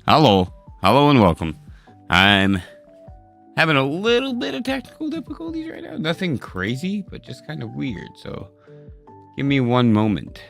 Hello. Hello and welcome. I'm having a little bit of technical difficulties right now. Nothing crazy, but just kind of weird. So give me one moment.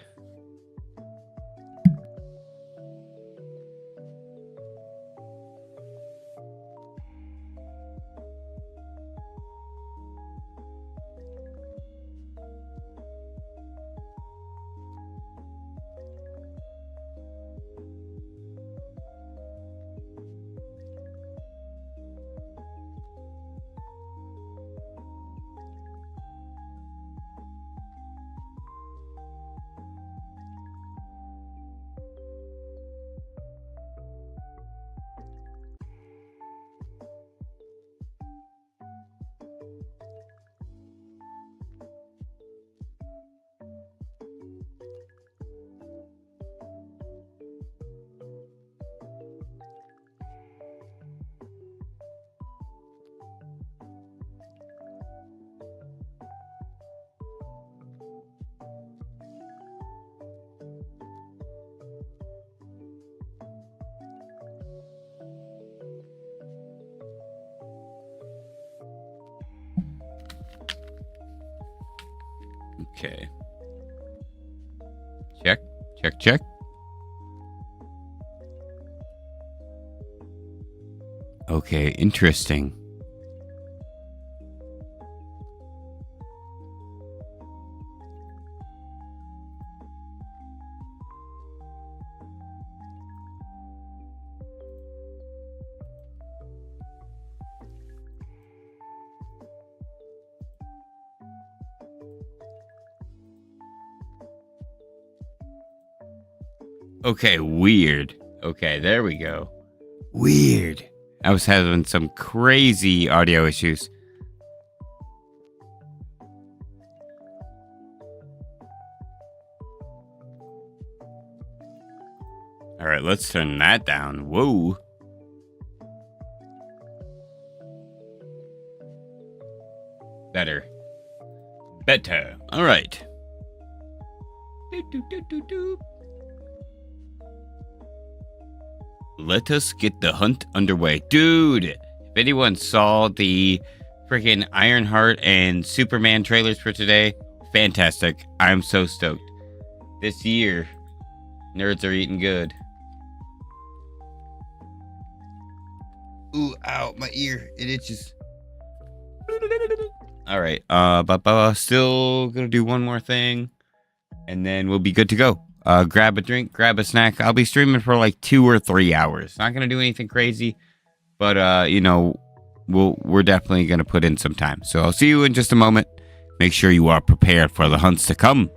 Okay. Check, check, check. Okay, interesting. Okay, weird. Okay, there we go. Weird. I was having some crazy audio issues. All right, let's turn that down. Whoa. Better. Better. All right. Let us get the hunt underway. Dude, if anyone saw the freaking Ironheart and Superman trailers for today, fantastic. I'm so stoked. This year, nerds are eating good. Ooh, ow, my ear. It itches. All right. But still gonna do one more thing, and then we'll be good to go. Grab a drink, grab a snack. I'll be streaming for like 2 or 3 hours. Not gonna do anything crazy, but we're definitely gonna put in some time. So I'll see you in just a moment. Make sure you are prepared for the hunts to come.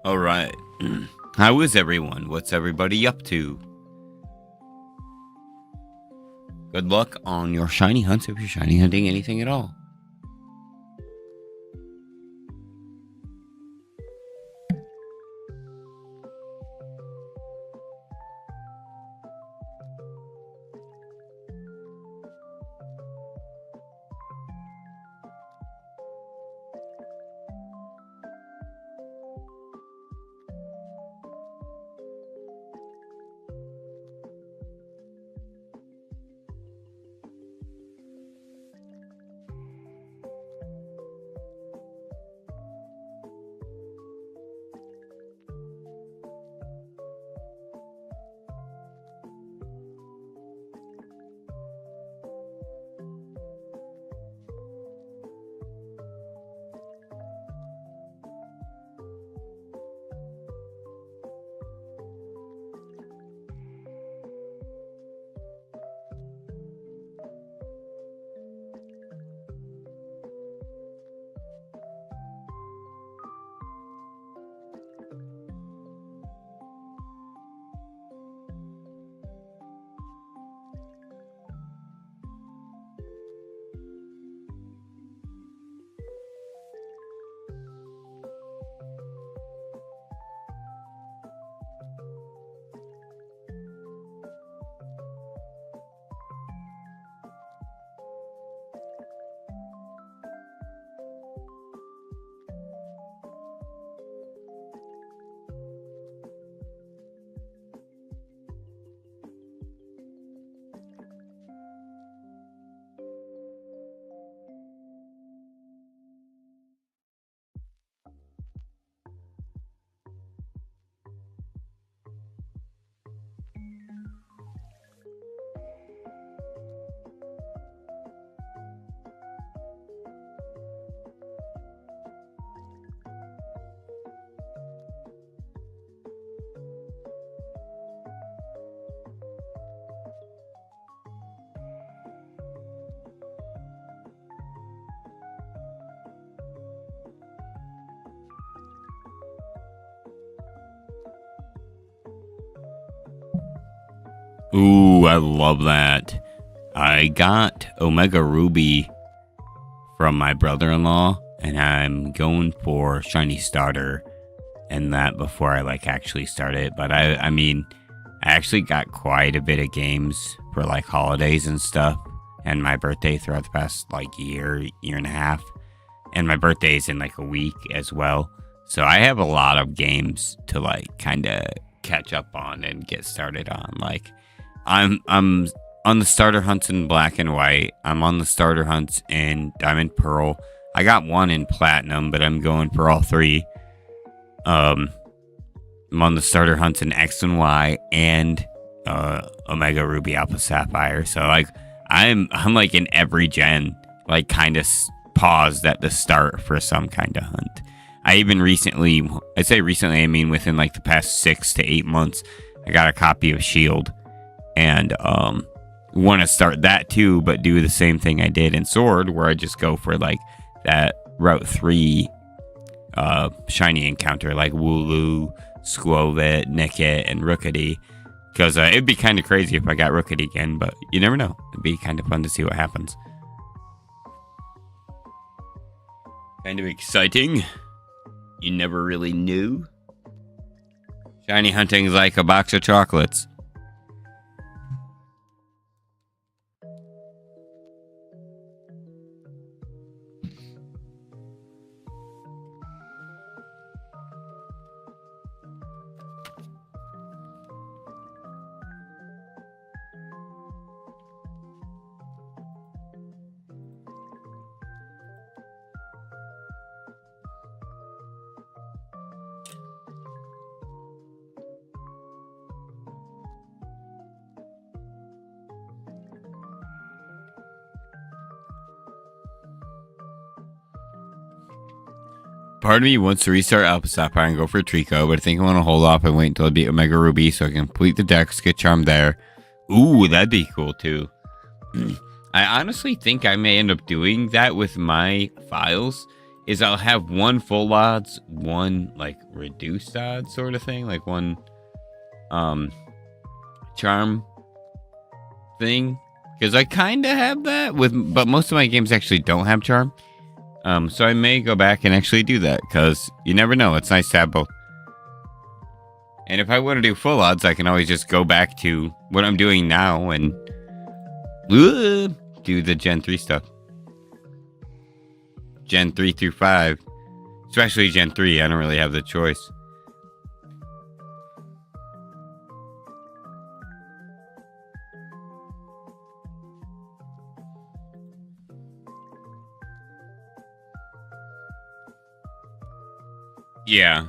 All right. How is everyone? What's everybody up to? Good luck on your shiny hunts if you're shiny hunting anything at all. Ooh, I love that. I got Omega Ruby from my brother-in-law, and I'm going for Shiny Starter and that before I actually start it. But I mean, I actually got quite a bit of games for holidays and stuff, and my birthday throughout the past year and a half, and my birthday is in a week as well. So I have a lot of games to kind of catch up on and get started on. I'm on the starter hunts in Black and White. I'm on the starter hunts in Diamond Pearl. I got one in Platinum, but I'm going for all three. I'm on the starter hunts in X and Y and Omega Ruby Alpha Sapphire. So I'm in every gen, kind of paused at the start for some kind of hunt. I even recently, I say recently, I mean within the past 6 to 8 months, I got a copy of Shield. And want to start that too, but do the same thing I did in Sword, where I just go for that Route 3 shiny encounter, Wooloo, Squovit, Nickit, and Rookity. Because it'd be kind of crazy if I got Rookity again, but you never know. It'd be kind of fun to see what happens. Kind of exciting. You never really knew. Shiny hunting is like a box of chocolates. Part of me wants to restart Alpha Sapphire and go for Trico, but I think I want to hold off and wait until I beat Omega Ruby so I can complete the dex, get Charm there. Ooh, that'd be cool too. I honestly think I may end up doing that with my files is I'll have one full odds, one like reduced odds sort of thing, like one charm thing, because I kind of have that but most of my games actually don't have charm. So I may go back and actually do that, because you never know. It's nice to have both. And if I want to do full odds, I can always just go back to what I'm doing now and do the Gen 3 stuff. Gen 3 through 5. Especially Gen 3, I don't really have the choice. Yeah.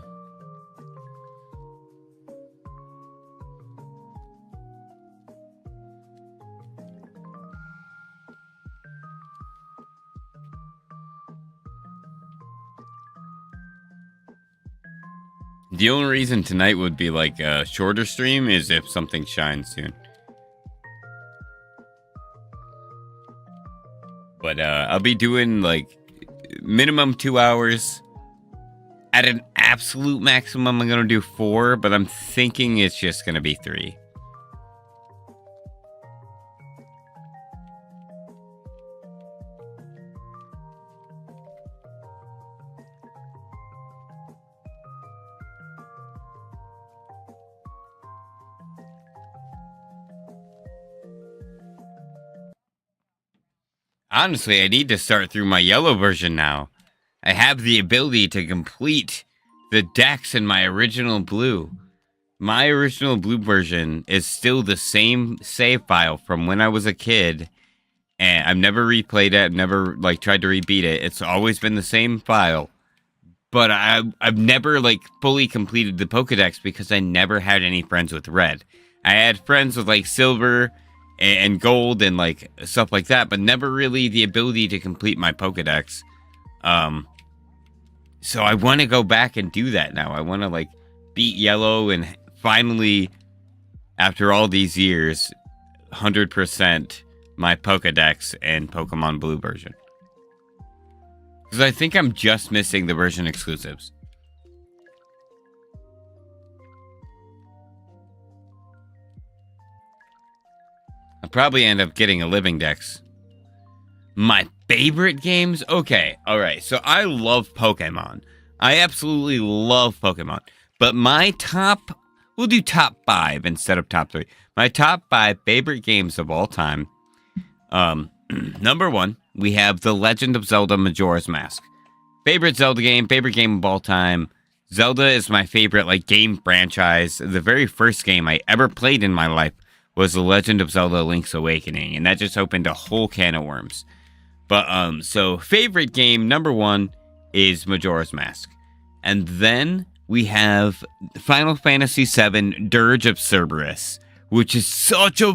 The only reason tonight would be like a shorter stream is if something shines soon. But I'll be doing like minimum 2 hours. At an absolute maximum, I'm going to do 4, but I'm thinking it's just going to be 3. Honestly, I need to start through my yellow version now. I have the ability to complete the decks in my original blue. My original blue version is still the same save file from when I was a kid. And I've never replayed it. I've never like tried to rebeat it. It's always been the same file. But I've never like fully completed the Pokedex because I never had any friends with red. I had friends with like silver and gold and like stuff like that, but never really the ability to complete my Pokedex. So I want to go back and do that now. I want to like beat yellow and finally, after all these years, 100% my Pokedex and Pokemon Blue version. Because I think I'm just missing the version exclusives. I'll probably end up getting a living dex. My favorite games? Okay, alright. So I love Pokemon. I absolutely love Pokemon. But my top... We'll do top 5 instead of top 3. My top 5 favorite games of all time. Number 1, we have The Legend of Zelda Majora's Mask. Favorite Zelda game, favorite game of all time. Zelda is my favorite like game franchise. The very first game I ever played in my life was The Legend of Zelda Link's Awakening. And that just opened a whole can of worms. But, so favorite game, number 1, is Majora's Mask. And then we have Final Fantasy VII Dirge of Cerberus, which is such a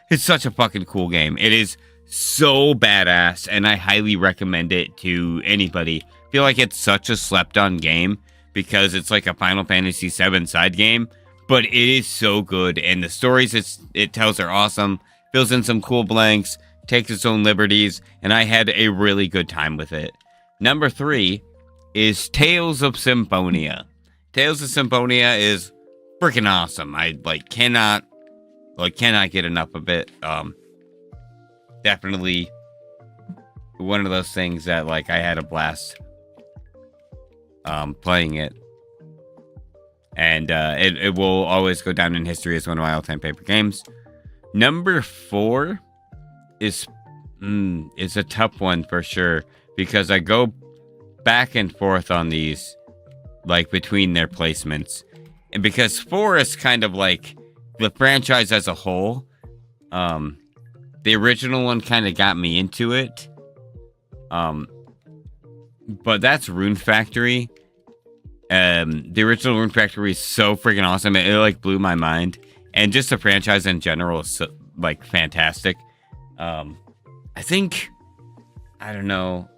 it's such a fucking cool game. It is so badass, and I highly recommend it to anybody. I feel like it's such a slept-on game because it's like a Final Fantasy VII side game, but it is so good, and the stories it tells are awesome, fills in some cool blanks, takes its own liberties, and I had a really good time with it. Number 3 is Tales of Symphonia. Tales of Symphonia is freaking awesome. I cannot get enough of it. Definitely one of those things that I had a blast playing it. And it will always go down in history as one of my all-time favorite games. Number 4 is a tough one for sure, because I go back and forth on these between their placements. And because 4 is kind of like the franchise as a whole. The original one kind of got me into it. But that's Rune Factory. The original Rune Factory is so freaking awesome. It blew my mind. And just the franchise in general is so, fantastic. I think, I don't know,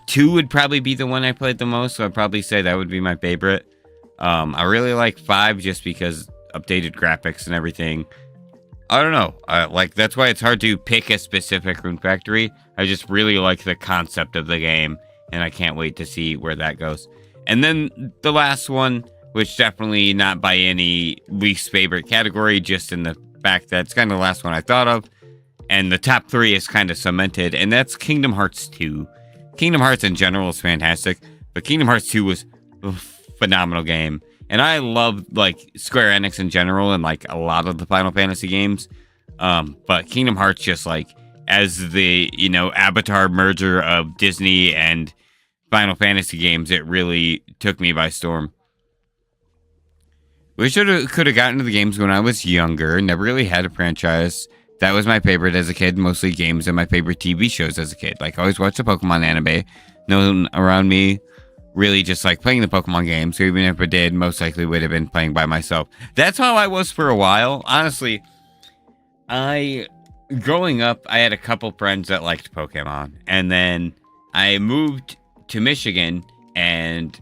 2 would probably be the one I played the most, so I'd probably say that would be my favorite. I really like 5 just because updated graphics and everything. I don't know. Like, that's why it's hard to pick a specific Rune Factory. I just really like the concept of the game, and I can't wait to see where that goes. And then the last one, which definitely not by any least favorite category, just in the fact that it's kind of the last one I thought of, and the top 3 is kind of cemented, and that's Kingdom Hearts 2. Kingdom Hearts in general is fantastic, but Kingdom Hearts 2 was a phenomenal game. And I love, like, Square Enix in general and, like, a lot of the Final Fantasy games. But Kingdom Hearts just, like, as the, you know, avatar merger of Disney and Final Fantasy games, it really took me by storm. We could have gotten to the games when I was younger. Never really had a franchise. That was my favorite as a kid. Mostly games and my favorite TV shows as a kid. Like, I always watched the Pokemon anime. No one around me really just like playing the Pokemon games. So even if I did, most likely would have been playing by myself. That's how I was for a while. Honestly, growing up, I had a couple friends that liked Pokemon. And then I moved to Michigan, and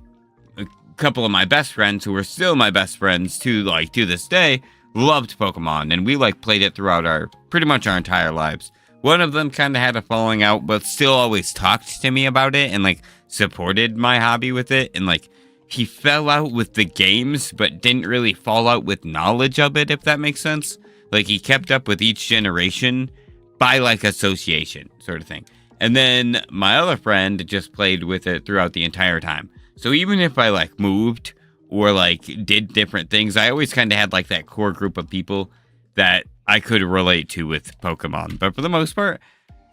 a couple of my best friends, who were still my best friends to this day, loved Pokemon. And we like played it throughout pretty much our entire lives. One of them kind of had a falling out, but still always talked to me about it and like supported my hobby with it. And like, he fell out with the games, but didn't really fall out with knowledge of it, if that makes sense. Like, he kept up with each generation by like association sort of thing. And then my other friend just played with it throughout the entire time. So even if I like moved or like did different things, I always kind of had like that core group of people that I could relate to with Pokemon. But for the most part,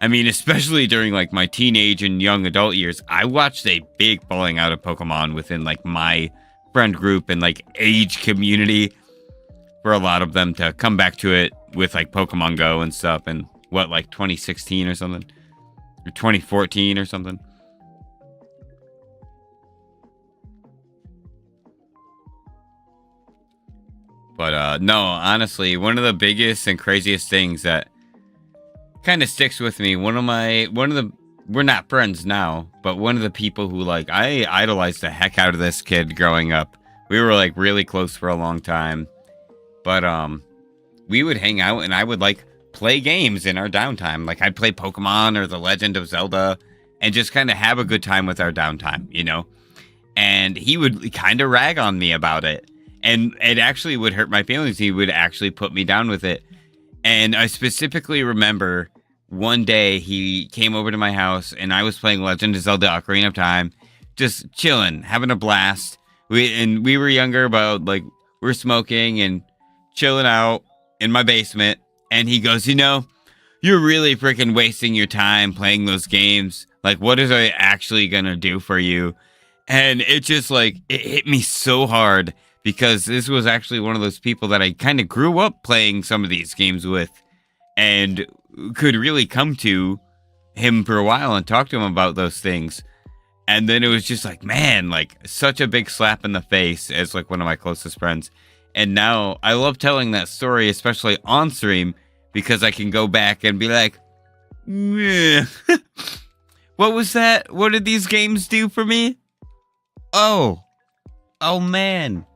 I mean, especially during like my teenage and young adult years, I watched a big falling out of Pokemon within like my friend group and like age community for a lot of them to come back to it with like Pokemon Go and stuff. And what, like 2016 or something, or 2014 or something. But no, honestly, one of the biggest and craziest things that kind of sticks with me, we're not friends now, but one of the people who like, I idolized the heck out of this kid growing up. We were like really close for a long time, but we would hang out and I would like play games in our downtime. Like, I'd play Pokemon or The Legend of Zelda and just kind of have a good time with our downtime, you know? And he would kind of rag on me about it. And it actually would hurt my feelings. He would actually put me down with it. And I specifically remember one day he came over to my house and I was playing Legend of Zelda Ocarina of Time, just chilling, having a blast. We were younger, but like, we're smoking and chilling out in my basement. And he goes, you know, you're really freaking wasting your time playing those games. Like, what is I actually going to do for you? And it just like, it hit me so hard. Because this was actually one of those people that I kind of grew up playing some of these games with and could really come to him for a while and talk to him about those things. And then it was just like, man, like such a big slap in the face as like one of my closest friends. And now I love telling that story, especially on stream, because I can go back and be like, what was that? What did these games do for me? Oh man.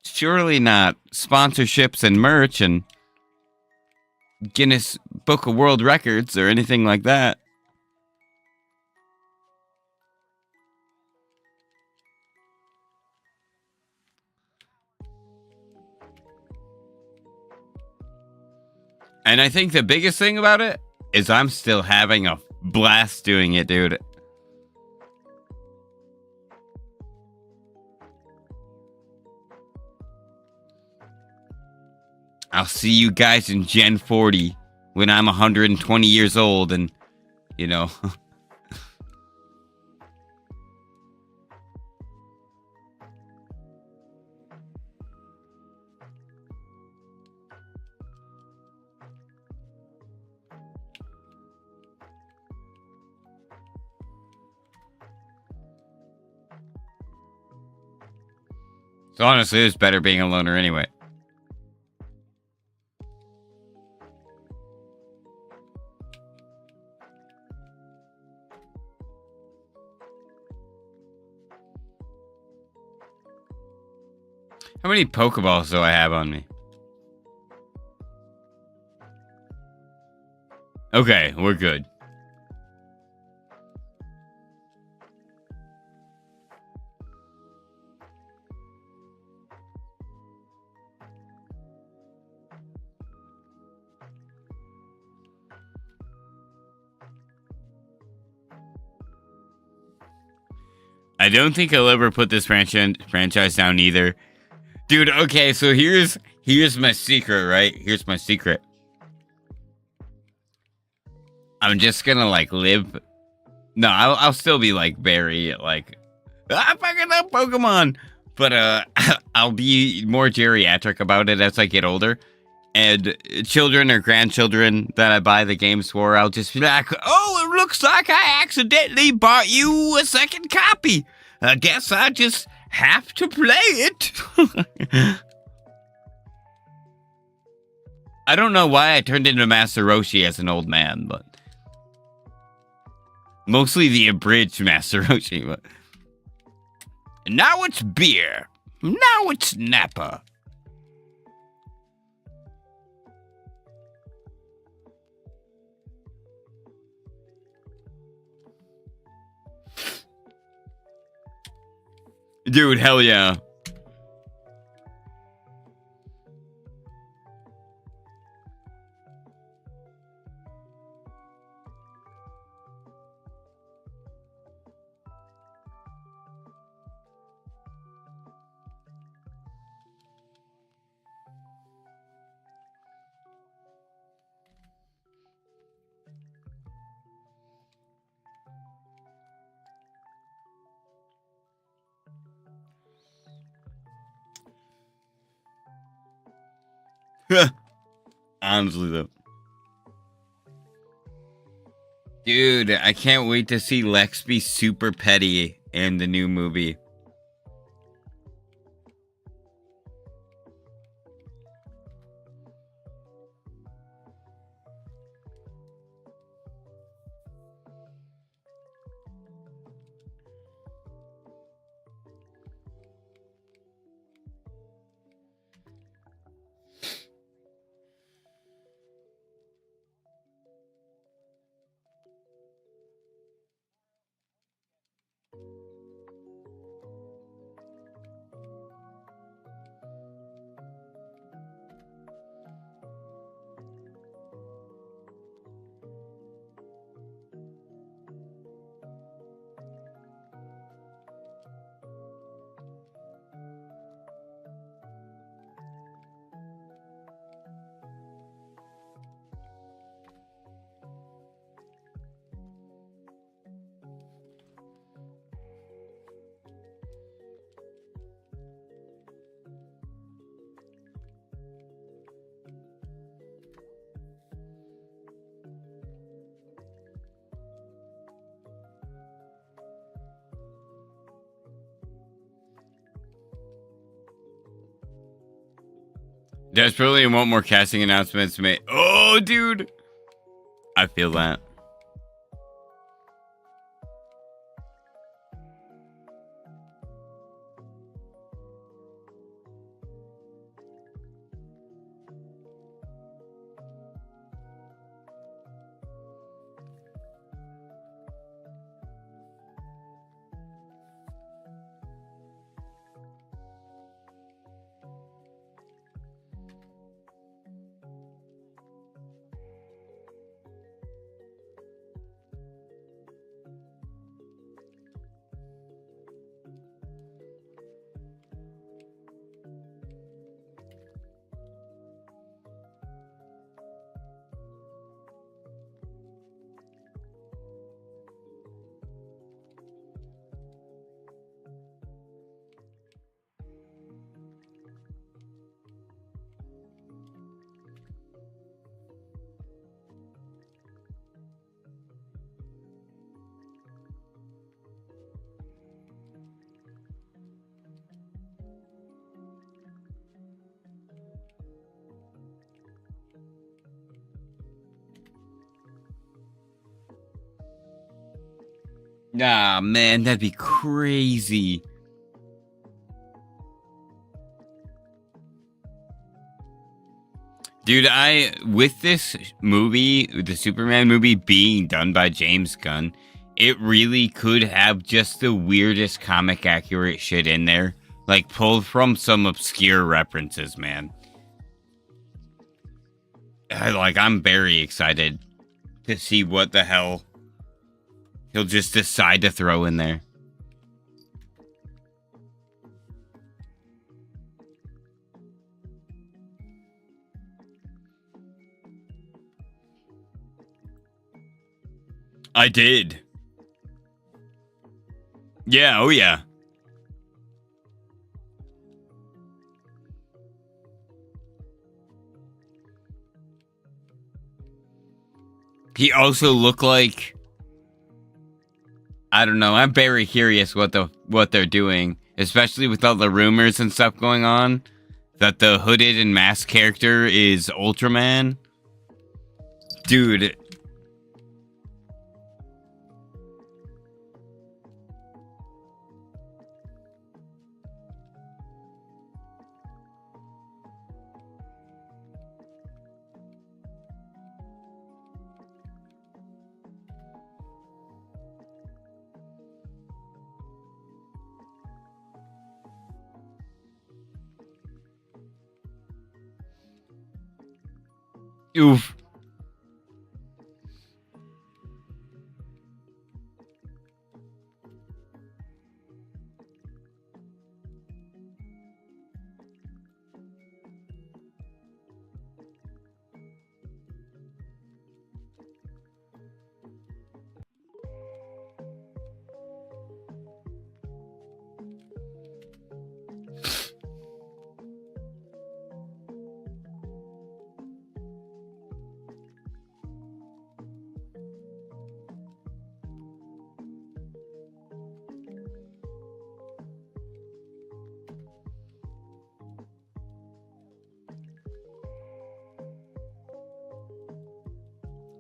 Surely not sponsorships and merch and Guinness Book of World Records or anything like that. And I think the biggest thing about it is I'm still having a blast doing it, dude. I'll see you guys in Gen 40 when I'm 120 years old and, you know. So honestly, it's better being a loner anyway. How many Pokeballs do I have on me? Okay, we're good. I don't think I'll ever put this franchise down either. Dude, okay, so here's my secret, right? Here's my secret. I'm just gonna like live. No, I'll still be like very like fucking up Pokemon, but I'll be more geriatric about it as I get older. And children or grandchildren that I buy the games for, I'll just be like, oh, it looks like I accidentally bought you a second copy. I guess I just have to play it. I don't know why I turned into Master Roshi as an old man, but mostly the abridged Master Roshi. But now it's beer. Now it's Napa. Dude, hell yeah. Honestly, though. Dude, I can't wait to see Lex be super petty in the new movie. Desperately want more casting announcements made. Oh, dude. I feel that. Nah, man, that'd be crazy. Dude, with this movie, the Superman movie being done by James Gunn, it really could have just the weirdest comic accurate shit in there. Like, pulled from some obscure references, man. I'm very excited to see what the hell he'll just decide to throw in there. I did. Yeah, oh yeah. He also looked like, I don't know, I'm very curious what they're doing, especially with all the rumors and stuff going on that the hooded and masked character is Ultraman. Dude, oof.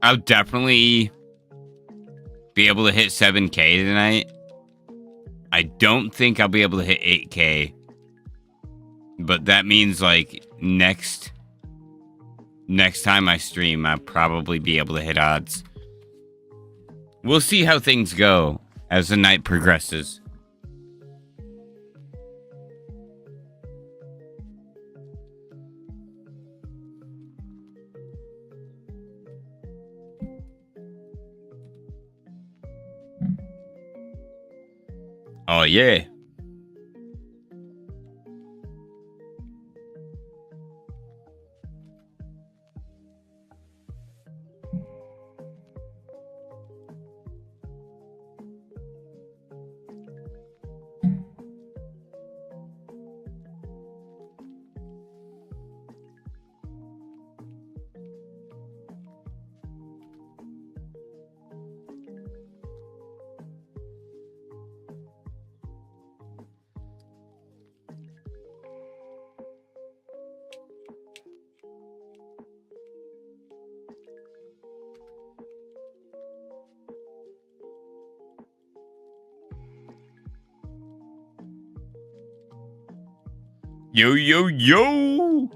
I'll definitely be able to hit 7K tonight. I don't think I'll be able to hit 8K. But that means, like, next time I stream, I'll probably be able to hit odds. We'll see how things go as the night progresses. Oh, yeah. Yo, yo, yo!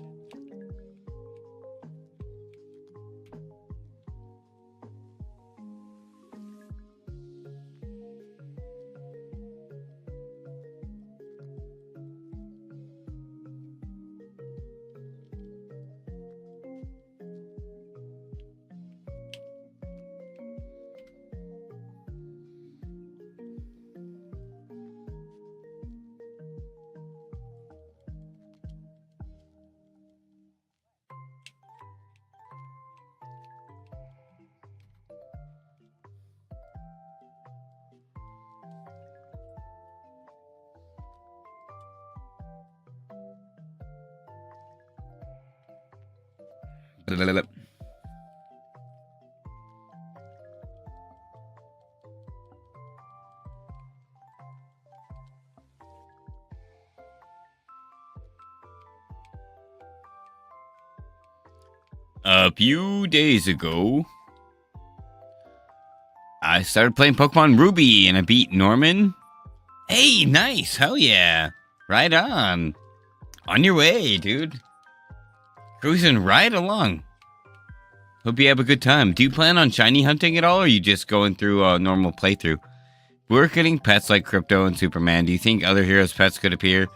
A few days ago, I started playing Pokemon Ruby and I beat Norman. Hey, nice. Hell yeah. Right on. On your way, dude. Cruising right along. Hope you have a good time. Do you plan on shiny hunting at all, or are you just going through a normal playthrough? We're getting pets like Crypto and Superman. Do you think other heroes' pets could appear?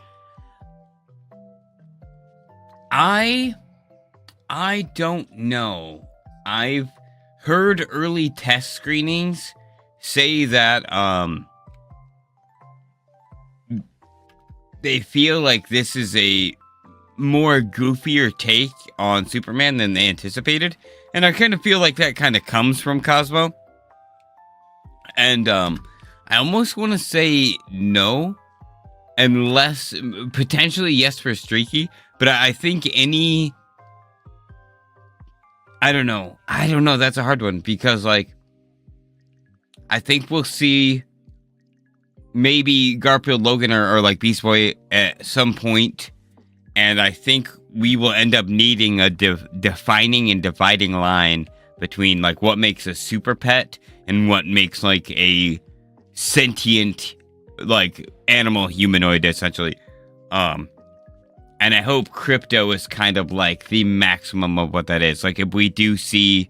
I don't know. I've heard early test screenings say that they feel like this is a more goofier take on Superman than they anticipated. And I kind of feel like that kind of comes from Cosmo. And I almost want to say no, unless potentially yes for Streaky. But I think any... I don't know. That's a hard one because, like, I think we'll see maybe Garfield Logan or like Beast Boy at some point, and I think we will end up needing a defining and dividing line between like what makes a super pet and what makes like a sentient like animal humanoid essentially. And I hope Crypto is kind of like the maximum of what that is. Like if we do see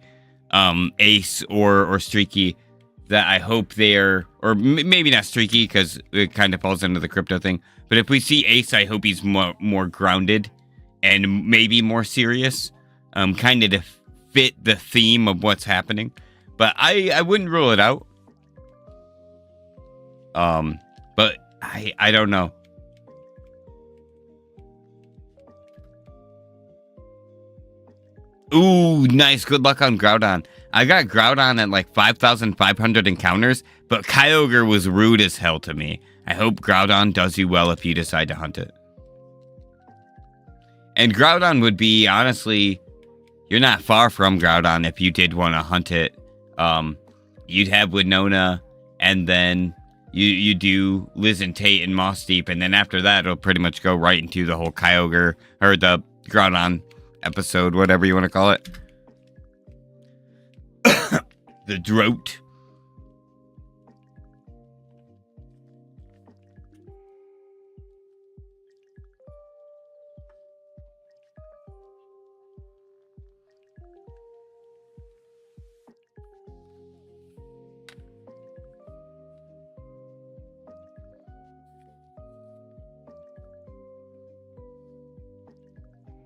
Ace or Streaky, that I hope they're, or maybe not Streaky because it kind of falls into the Crypto thing. But if we see Ace, I hope he's more grounded and maybe more serious, kind of to fit the theme of what's happening. But I wouldn't rule it out. But I don't know. Ooh, nice. Good luck on Groudon. I got Groudon at like 5,500 encounters, but Kyogre was rude as hell to me. I hope Groudon does you well if you decide to hunt it. And Groudon would be, honestly, you're not far from Groudon if you did want to hunt it. You'd have Winona, and then you do Liz and Tate and Moss Deep, and then after that, it'll pretty much go right into the whole Kyogre, or the Groudon episode, whatever you want to call it. The drought.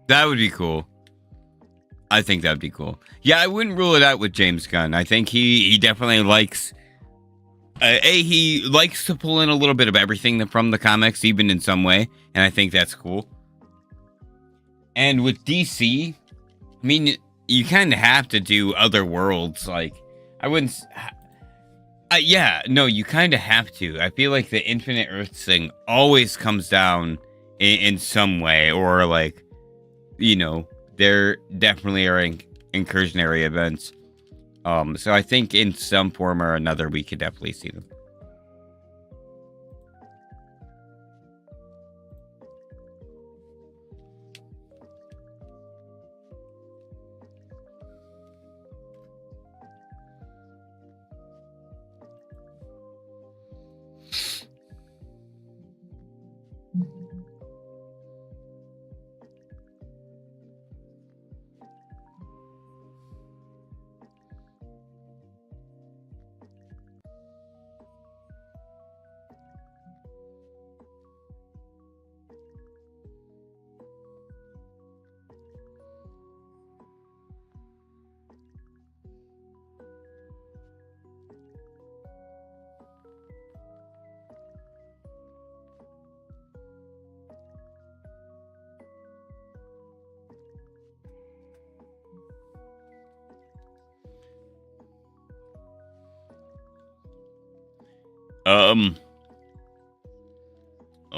That would be cool. I think that would be cool. Yeah, I wouldn't rule it out with James Gunn. I think he definitely likes... he likes to pull in a little bit of everything from the comics, even in some way. And I think that's cool. And with DC, I mean, you kind of have to do other worlds. Like, I wouldn't... yeah, no, you kind of have to. I feel like the Infinite Earths thing always comes down in some way. Or, like, you know... There definitely are incursionary events. So I think in some form or another, we could definitely see them.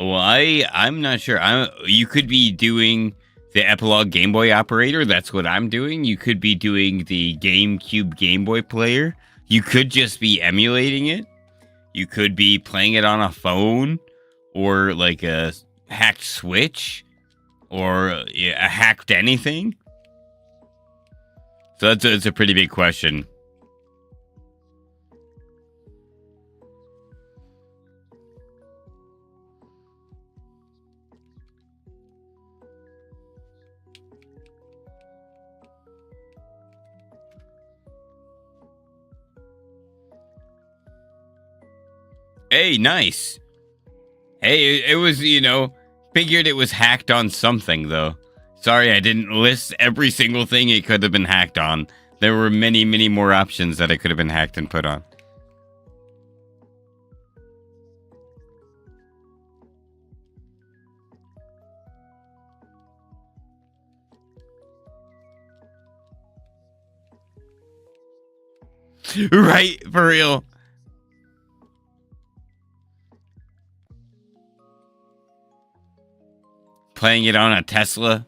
Well, I'm not sure. You could be doing the Epilogue Game Boy operator. That's what I'm doing. You could be doing the GameCube Game Boy player. You could just be emulating it. You could be playing it on a phone or like a hacked Switch or a hacked anything. So that's a pretty big question. Hey, nice. Hey, it was, figured it was hacked on something, though. Sorry, I didn't list every single thing it could have been hacked on. There were many, many more options that it could have been hacked and put on. Right, for real. Playing it on a Tesla.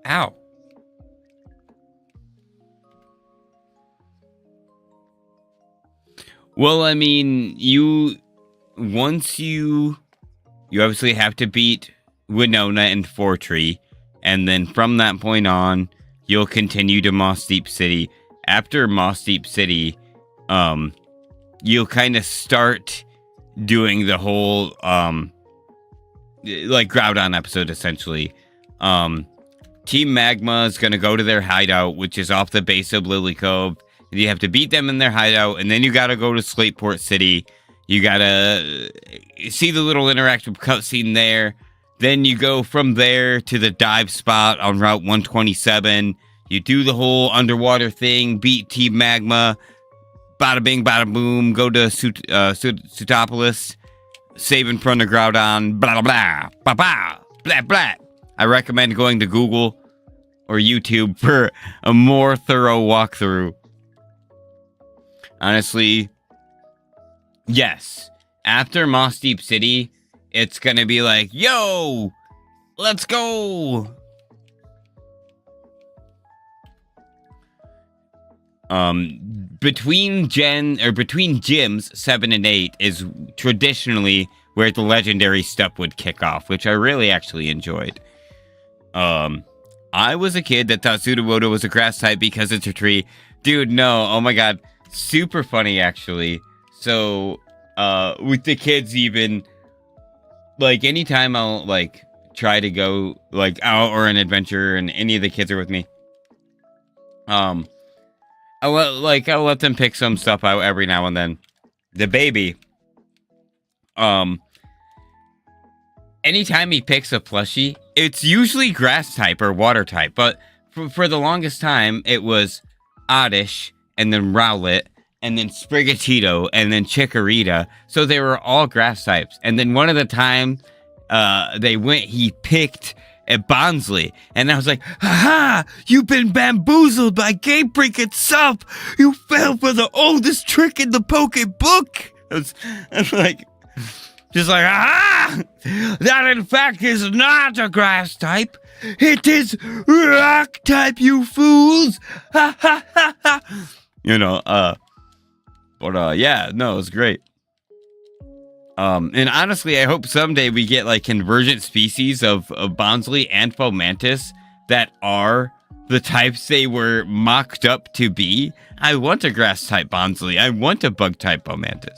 Ow. Well, I mean, once you obviously have to beat Winona and Fortree, and then from that point on, you'll continue to Moss Deep City. After Moss Deep City, you'll kind of start doing the whole like Groudon episode essentially. Team Magma is gonna go to their hideout, which is off the base of Lily Cove. You have to beat them in their hideout, and then you gotta go to Slateport City. You gotta see the little interactive cutscene there. Then you go from there to the dive spot on Route 127. You do the whole underwater thing, beat Team Magma, bada bing, bada boom, go to Sutopolis, save in front of Groudon, blah, blah, blah, blah, blah, blah, blah. I recommend going to Google or YouTube for a more thorough walkthrough. Honestly, yes. After Moss Deep City, it's gonna be like, yo, let's go. Between gyms 7 and 8 is traditionally where the legendary stuff would kick off, which I really actually enjoyed. I was a kid that thought Sudowoodo was a grass type because it's a tree. Dude, no. Oh my god. Super funny, actually. So, with the kids even, like, anytime I'll, like, try to go, like, out or an adventure and any of the kids are with me, I'll let them pick some stuff out every now and then. The baby, anytime he picks a plushie, it's usually grass type or water type, but for the longest time, it was Oddish, and then Rowlet, and then Sprigatito, and then Chikorita, so they were all grass types. And then one of the time he picked a Bonsley, and I was like, haha, you've been bamboozled by Game Freak itself! You fell for the oldest trick in the Pokebook! I was like... Just like, that in fact is not a grass type. It is rock type, you fools. Ha ha ha ha. Yeah, no, it was great. And honestly, I hope someday we get like convergent species of Bonsley and Fomantis that are the types they were mocked up to be. I want a grass type Bonsley. I want a bug type Fomantis.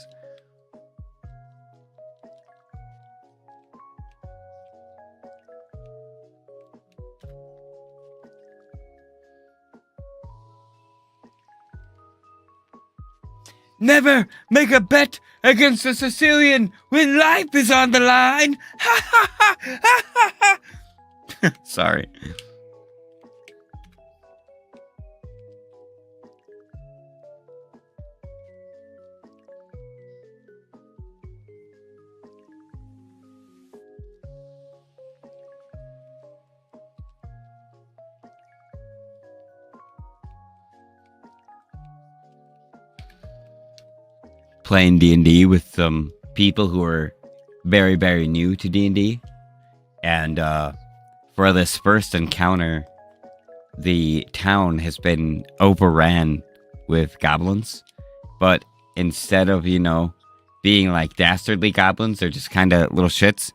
Never make a bet against a Sicilian when life is on the line. Ha ha ha ha ha ha. Sorry. playing D&D with some people who are very, very new to D&D. And for this first encounter, the town has been overran with goblins. But instead of, being like dastardly goblins, they're just kind of little shits.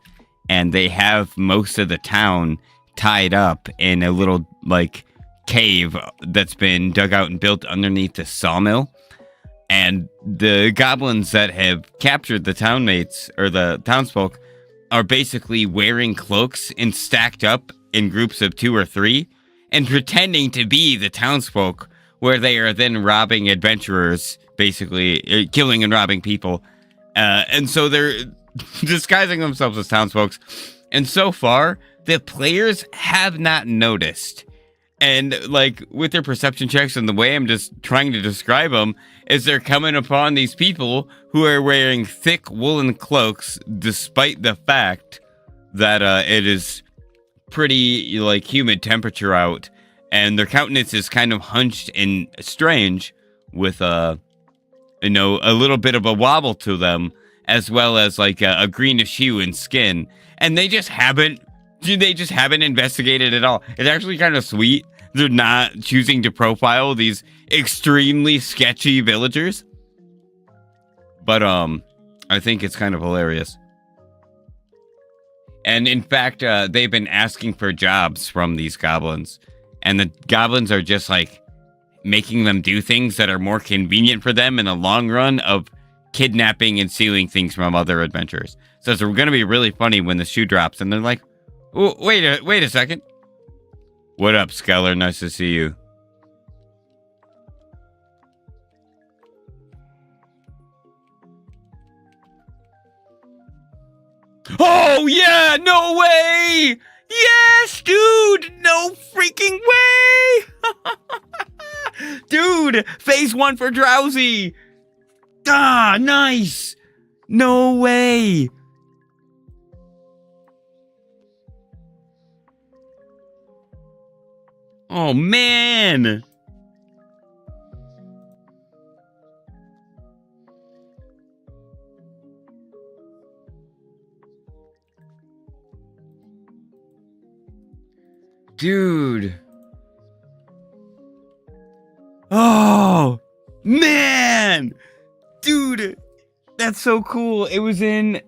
And they have most of the town tied up in a little, like, cave that's been dug out and built underneath the sawmill. And the goblins that have captured the townmates, or the townsfolk, are basically wearing cloaks and stacked up in groups of 2 or 3 and pretending to be the townsfolk, where they are then robbing adventurers, basically killing and robbing people. And so they're disguising themselves as townsfolk. And so far, the players have not noticed. And, like, with their perception checks and the way I'm just trying to describe them, is they're coming upon these people who are wearing thick woolen cloaks, despite the fact that it is pretty, like, humid temperature out. And their countenance is kind of hunched and strange with, a little bit of a wobble to them, as well as, like, a greenish hue in skin. And they just haven't investigated at all. It's actually kind of sweet. They're not choosing to profile these extremely sketchy villagers. But I think it's kind of hilarious. And in fact, they've been asking for jobs from these goblins. And the goblins are just like making them do things that are more convenient for them in the long run of kidnapping and stealing things from other adventurers. So it's going to be really funny when the shoe drops and they're like, oh, wait a second. What up, Skeller? Nice to see you. Oh, yeah! No way! Yes, dude! No freaking way! Dude! Phase 1 for Drowsy! Ah, nice! No way! Oh, man! Dude. Oh, man! Dude, that's so cool. It was in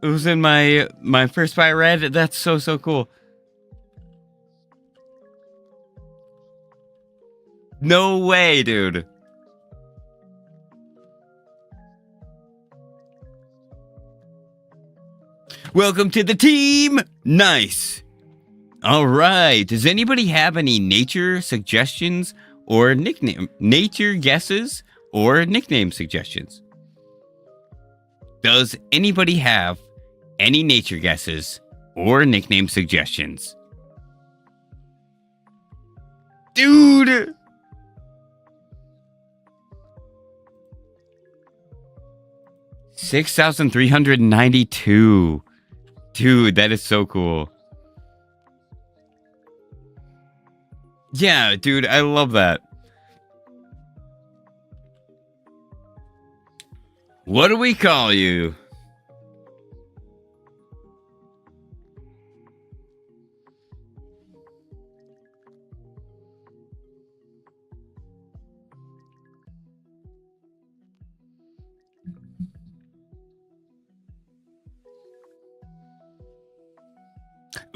my first FIRERED. That's so cool. No way, dude. Welcome to the team. Nice. All right. Does anybody have any nature suggestions or nature guesses or nickname suggestions? Does anybody have any nature guesses or nickname suggestions? Dude. $6,392. Dude, that is so cool. Yeah, dude, I love that. What do we call you?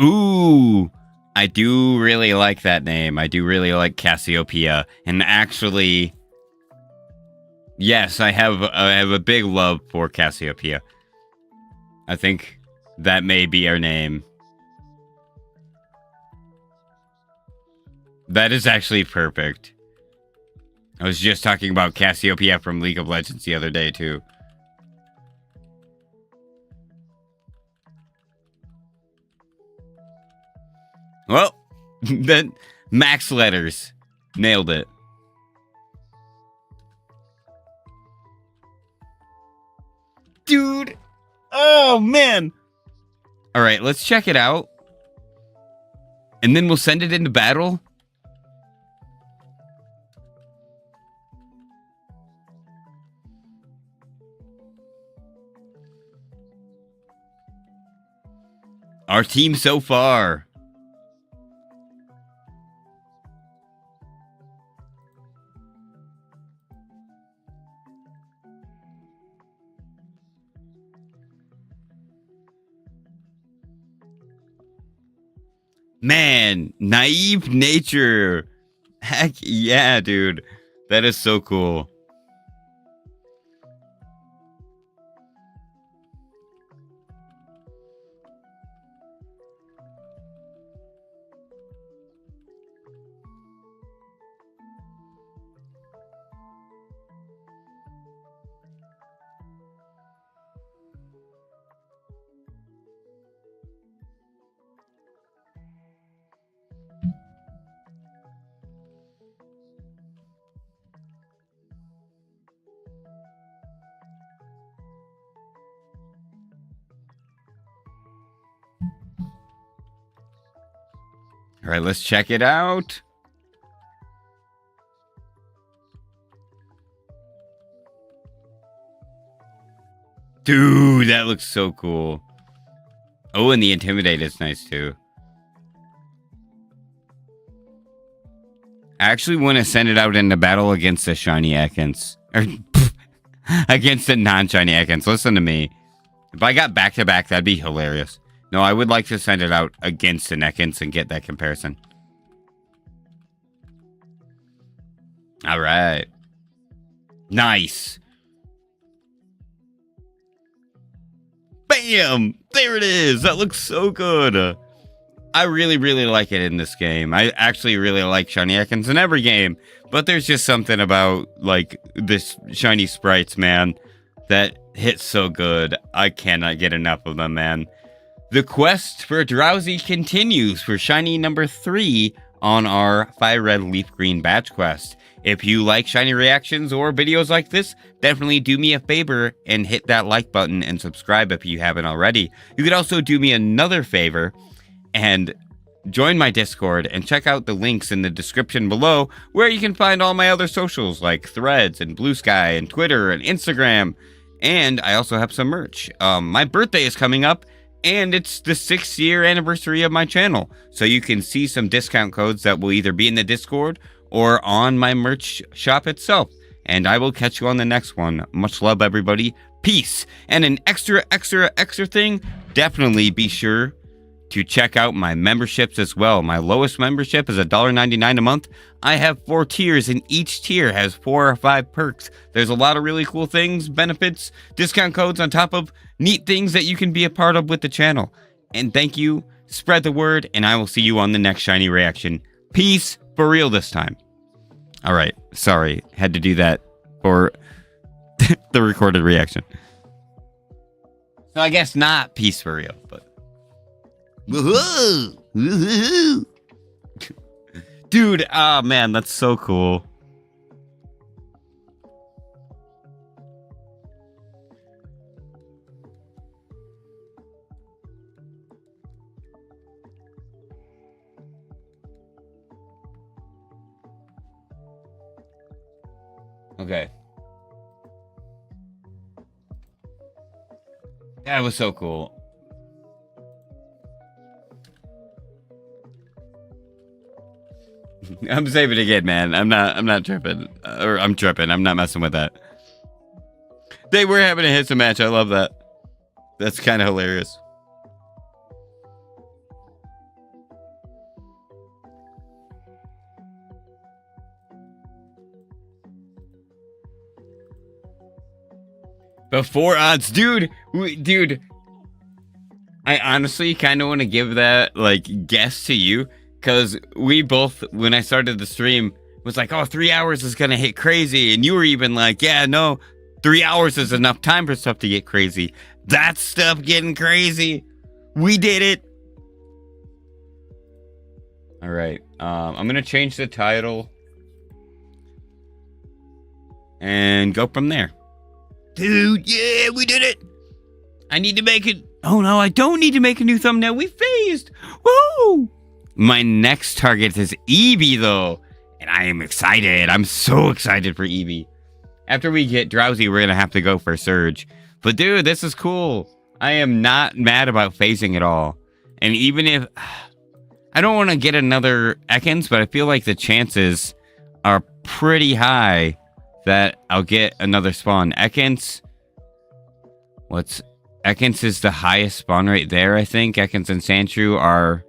Ooh, I do really like that name. I do really like Cassiopeia. And actually, yes, I have a big love for Cassiopeia. I think that may be our name. That is actually perfect. I was just talking about Cassiopeia from League of Legends the other day, too. Well, then max letters. Nailed it. Dude. Oh, man. All right, let's check it out. And then we'll send it into battle. Our team so far. Man, naive nature. Heck yeah, dude. That is so cool. All right, let's check it out. Dude, that looks so cool. Oh, and the Intimidate is nice too. I actually want to send it out into battle against the shiny EKANS. Or against the non-shiny EKANS. Listen to me. If I got back-to-back, that'd be hilarious. No, I would like to send it out against an EKANS and get that comparison. All right. Nice. Bam! There it is. That looks so good. I really, really like it in this game. I actually really like shiny EKANS in every game. But there's just something about, like, this shiny sprites, man, that hits so good. I cannot get enough of them, man. The quest for Drowsy continues for shiny number 3 on our FIRERED Leaf Green badge quest. If you like shiny reactions or videos like this, definitely do me a favor and hit that like button and subscribe if you haven't already. You could also do me another favor and join my Discord and check out the links in the description below where you can find all my other socials like Threads and Blue Sky and Twitter and Instagram. And I also have some merch. My birthday is coming up. And it's the 6th-year anniversary of my channel. So you can see some discount codes that will either be in the Discord or on my merch shop itself. And I will catch you on the next one. Much love, everybody. Peace. And an extra thing, definitely be sure to check out my memberships as well. My lowest membership is $1.99 a month. I have 4 tiers, and each tier has 4 or 5 perks. There's a lot of really cool things, benefits, discount codes on top of neat things that you can be a part of with the channel. And thank you, spread the word, and I will see you on the next shiny reaction. Peace, for real this time. All right, sorry, had to do that for the recorded reaction. So I guess not peace for real, but... Woohoo! Woohoo! Dude, oh man, that's so cool. Okay. That was so cool. I'm saving it again, man. I'm not tripping. Or I'm tripping. I'm not messing with that. They were having a hits and match. I love that. That's kind of hilarious. Before odds, dude. I honestly kind of want to give that like guess to you. Because we both, when I started the stream, was like, oh, 3 hours is going to hit crazy. And you were even like, yeah, no, 3 hours is enough time for stuff to get crazy. That stuff getting crazy. We did it. All right. I'm going to change the title. And go from there. Dude, yeah, we did it. I need to make it. Oh, no, I don't need to make a new thumbnail. We phased. Woo! My next target is Eevee, though, and I am excited. I'm so excited for Eevee. After we get Drowsy, we're going to have to go for Surge. But, dude, this is cool. I am not mad about phasing at all. And even if I don't want to get another EKANS, but I feel like the chances are pretty high that I'll get another spawn. EKANS is the highest spawn rate there, I think. EKANS and Sandshrew are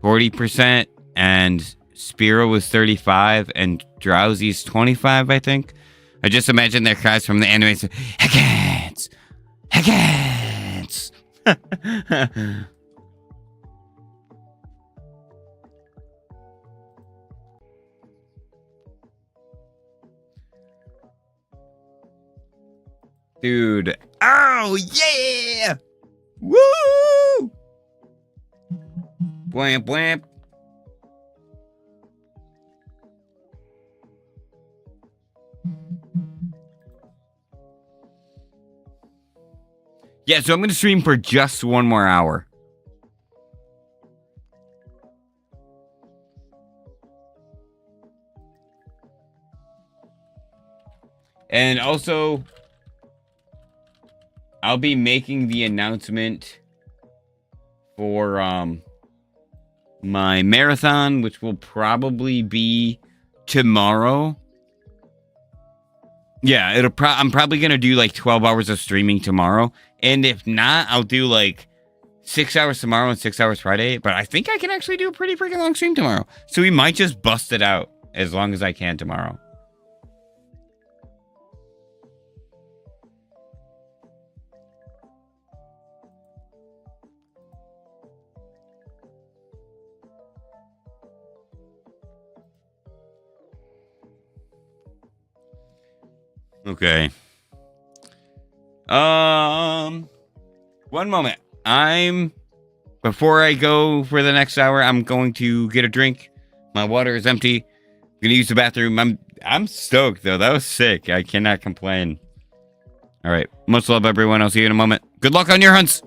40%, and SPEAROW was 35, and Drowsy's 25, I think. I just imagine their cries from the anime. EKANS! EKANS! Dude. Oh, yeah! Woo! Blamp, blamp. Yeah, so I'm going to stream for just 1 more hour. And also, I'll be making the announcement for my marathon, which will probably be tomorrow. Yeah, I'm probably going to do like 12 hours of streaming tomorrow. And if not, I'll do like 6 hours tomorrow and 6 hours Friday. But I think I can actually do a pretty freaking long stream tomorrow. So we might just bust it out as long as I can tomorrow. Okay. One moment. Before I go for the next hour, I'm going to get a drink. My water is empty. I'm gonna use the bathroom. I'm stoked though. That was sick. I cannot complain. All right. Much love, everyone. I'll see you in a moment. Good luck on your hunts.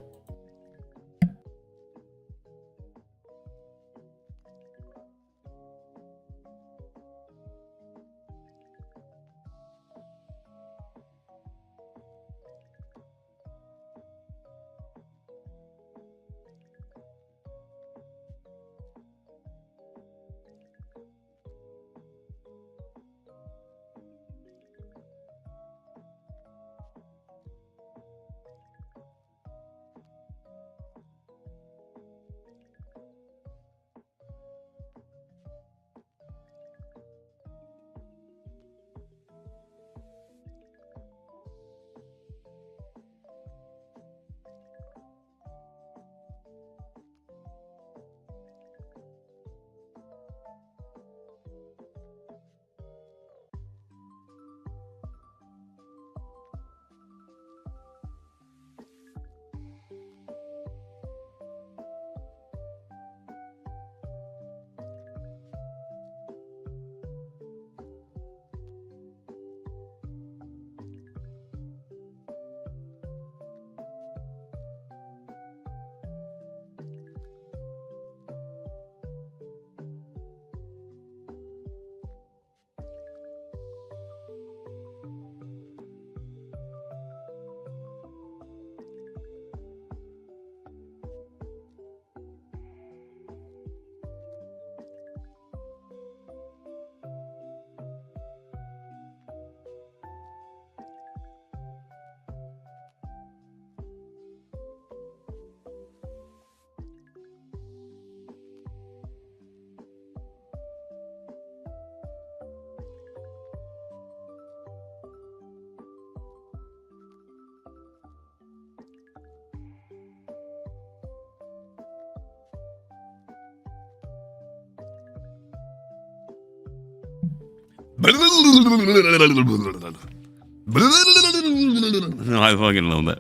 No, I fucking love that.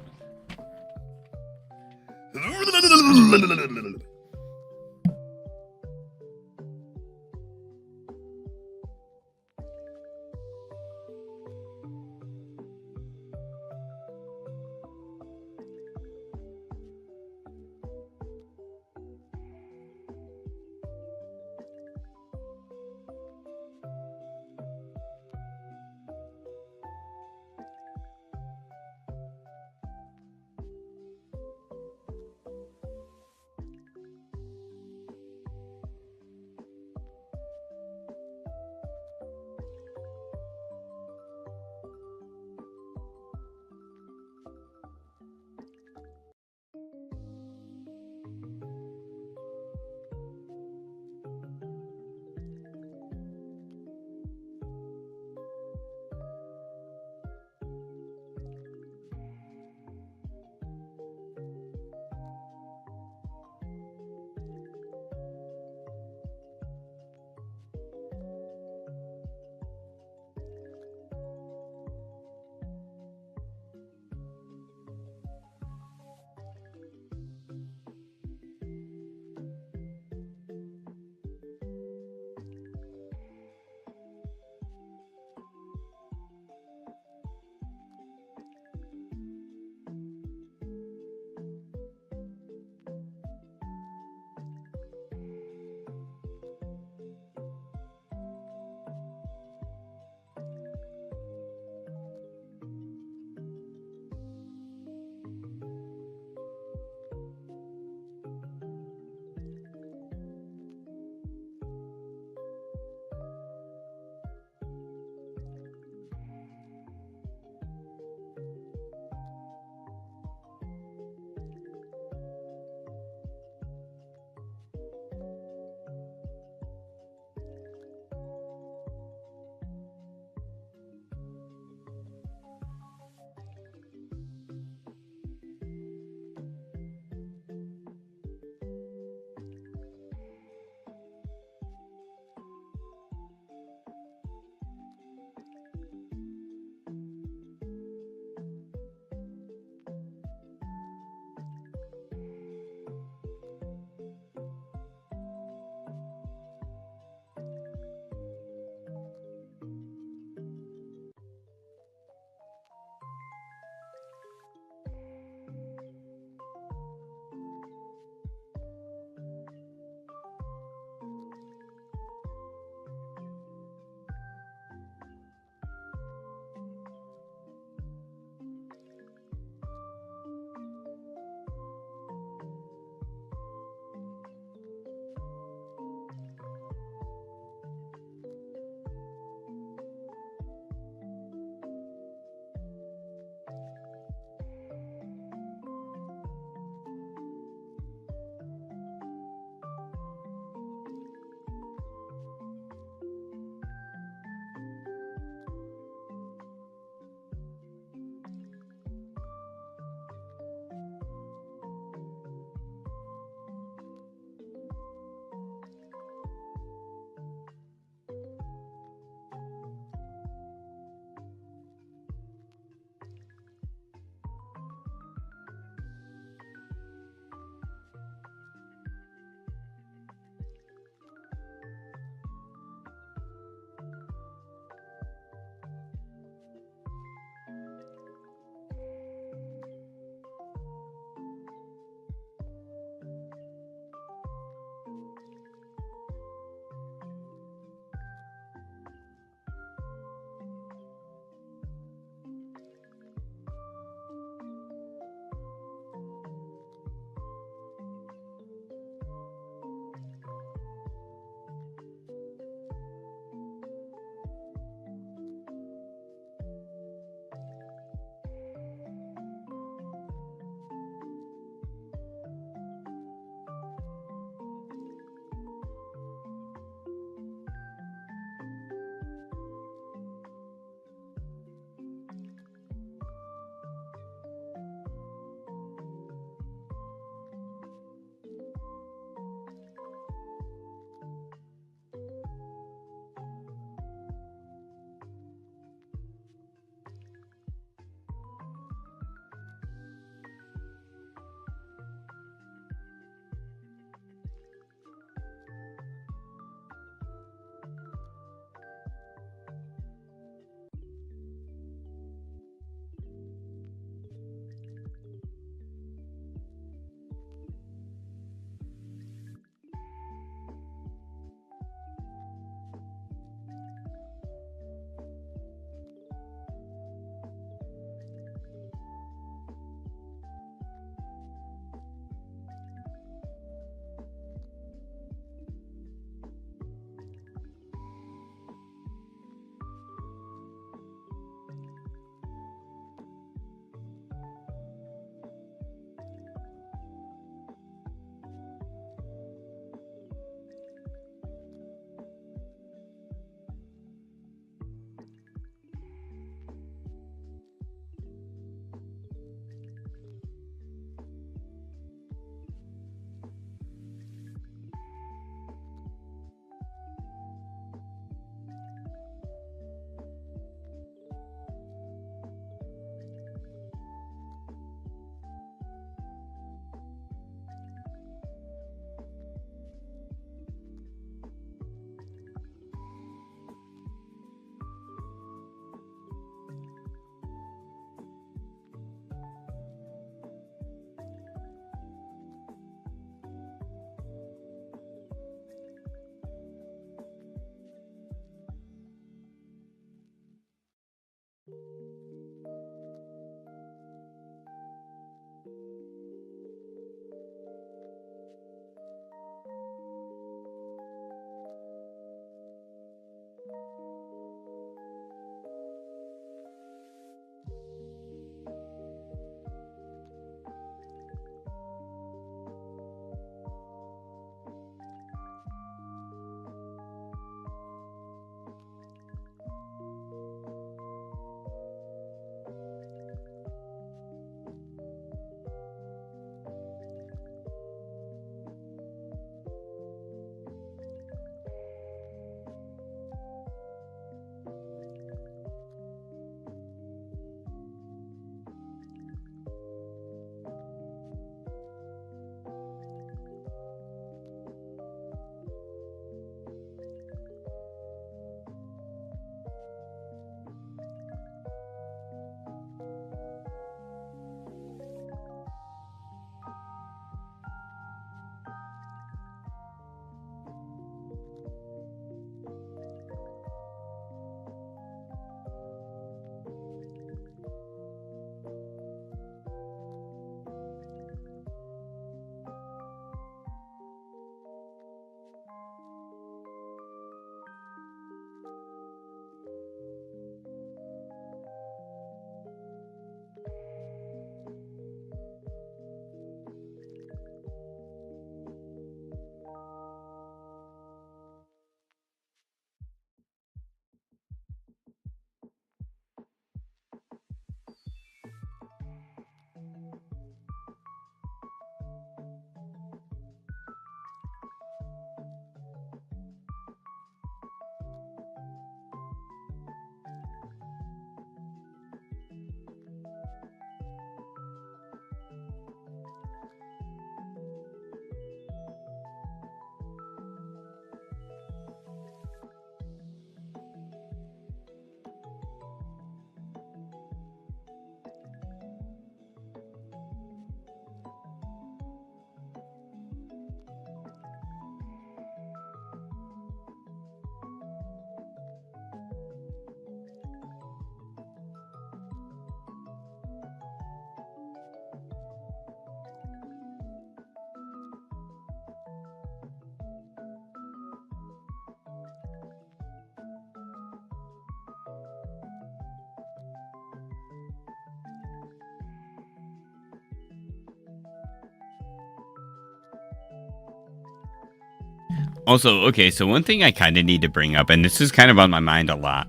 Also, okay, so one thing I kind of need to bring up, and this is kind of on my mind a lot.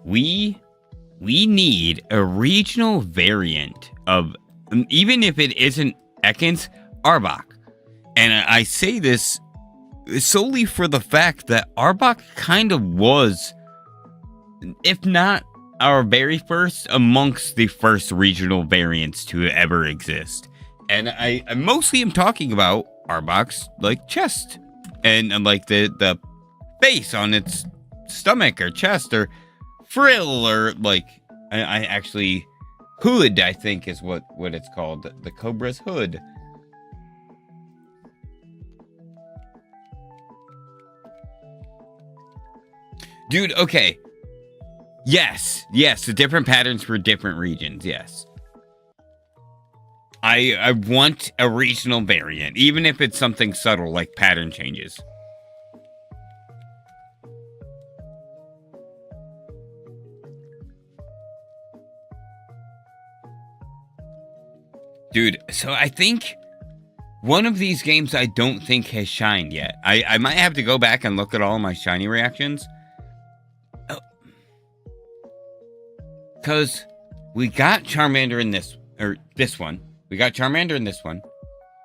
We need a regional variant of, even if it isn't EKANS, Arbok. And I say this solely for the fact that Arbok kind of was, if not our very first, amongst the first regional variants to ever exist. And I mostly am talking about Arbok's like chest and like the face on its stomach or chest or frill or like I actually hood, I think is what it's called, the Cobra's hood. Dude, okay. Yes, the different patterns for different regions, yes. I want a regional variant, even if it's something subtle like pattern changes. Dude, so I think one of these games I don't think has shined yet. I might have to go back and look at all my shiny reactions. Because we got Charmander in this one. We got Charmander in this one.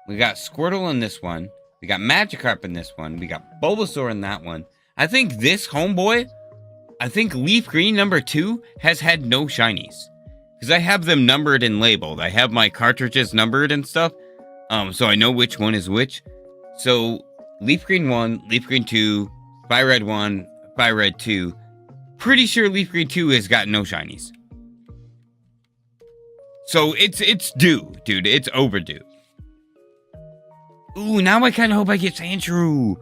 We got Squirtle in this one. We got Magikarp in this one. We got Bulbasaur in that one. I think this homeboy, I think Leaf Green number 2 has had no shinies. Because I have them numbered and labeled. I have my cartridges numbered and stuff. So I know which one is which. So Leaf Green 1, Leaf Green 2, FIRERED 1, FIRERED 2. Pretty sure Leaf Green 2 has got no shinies. So it's due, dude. It's overdue. Ooh, now I kind of hope I get Sandshrew.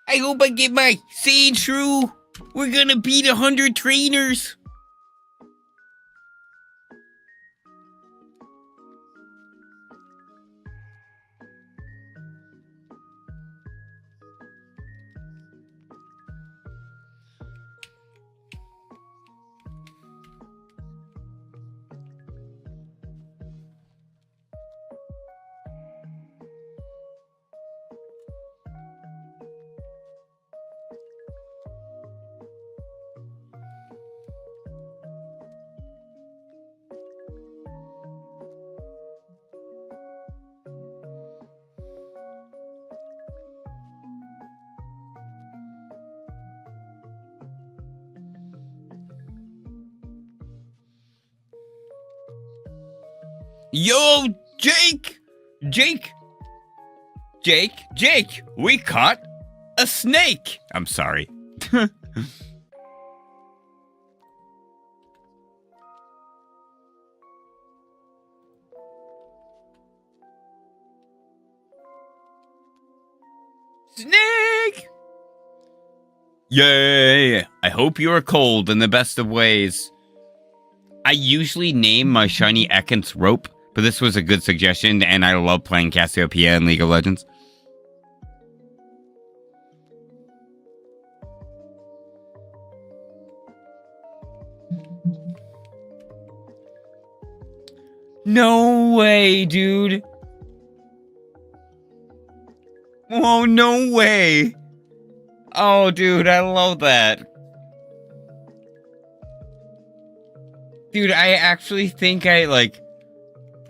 I hope I get my Sandshrew. We're gonna beat 100 trainers. Yo, Jake, we caught a snake. I'm sorry. Snake! Yay! I hope you are cold in the best of ways. I usually name my shiny EKANS Rope, but this was a good suggestion, and I love playing Cassiopeia in League of Legends. No way, dude. Oh, no way. Oh, dude, I love that. Dude, I actually think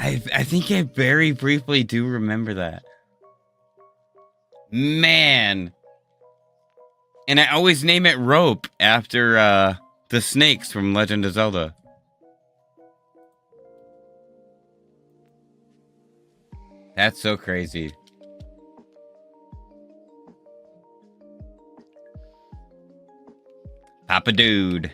I think I very briefly do remember that. Man. And I always name it Rope after the snakes from Legend of Zelda. That's so crazy. Papa Dude.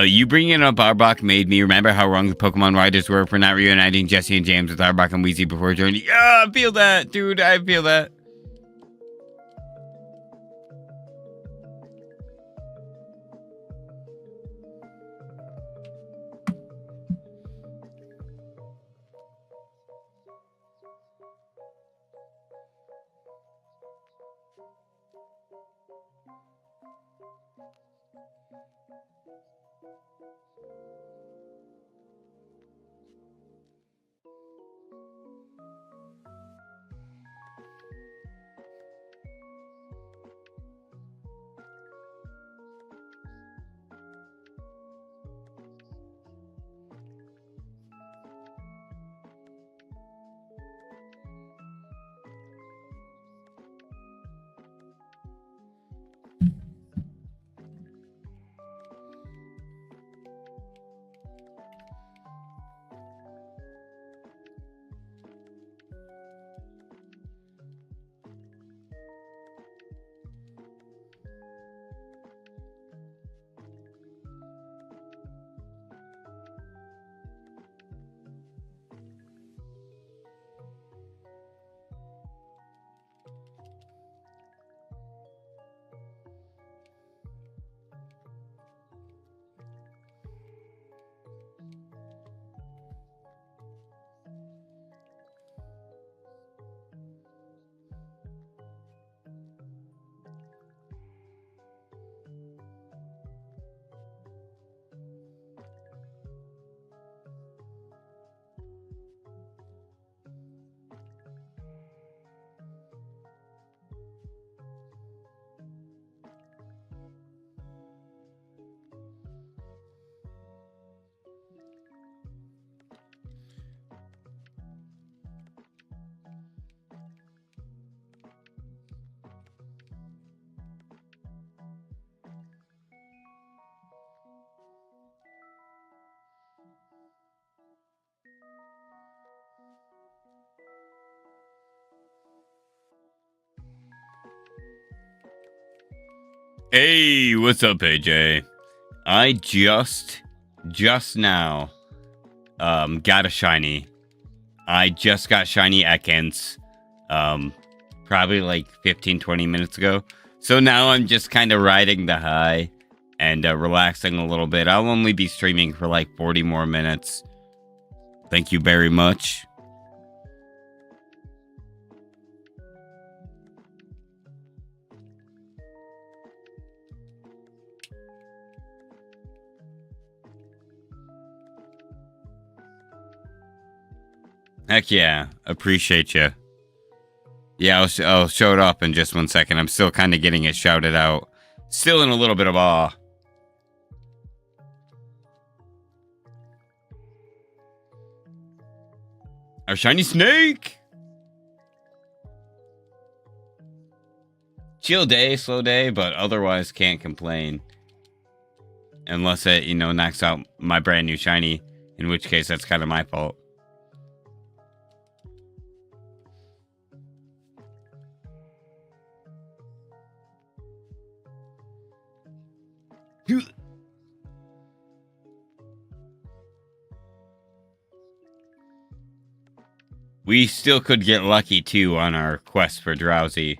You bringing up Arbok made me remember how wrong the Pokemon writers were for not reuniting Jesse and James with Arbok and Weezy before joining. Yeah, I feel that, dude. I feel that. Hey, what's up, AJ? I just now, got a shiny. I just got shiny EKANS, probably like 15-20 minutes ago. So now I'm just kind of riding the high and relaxing a little bit. I'll only be streaming for like 40 more minutes. Thank you very much. Heck yeah, appreciate you. Yeah, I'll show it up in just 1 second. I'm still kind of getting it shouted out. Still in a little bit of awe. Our shiny snake! Chill day, slow day, but otherwise can't complain. Unless it, knocks out my brand new shiny, in which case that's kind of my fault. We still could get lucky, too, on our quest for Drowsy.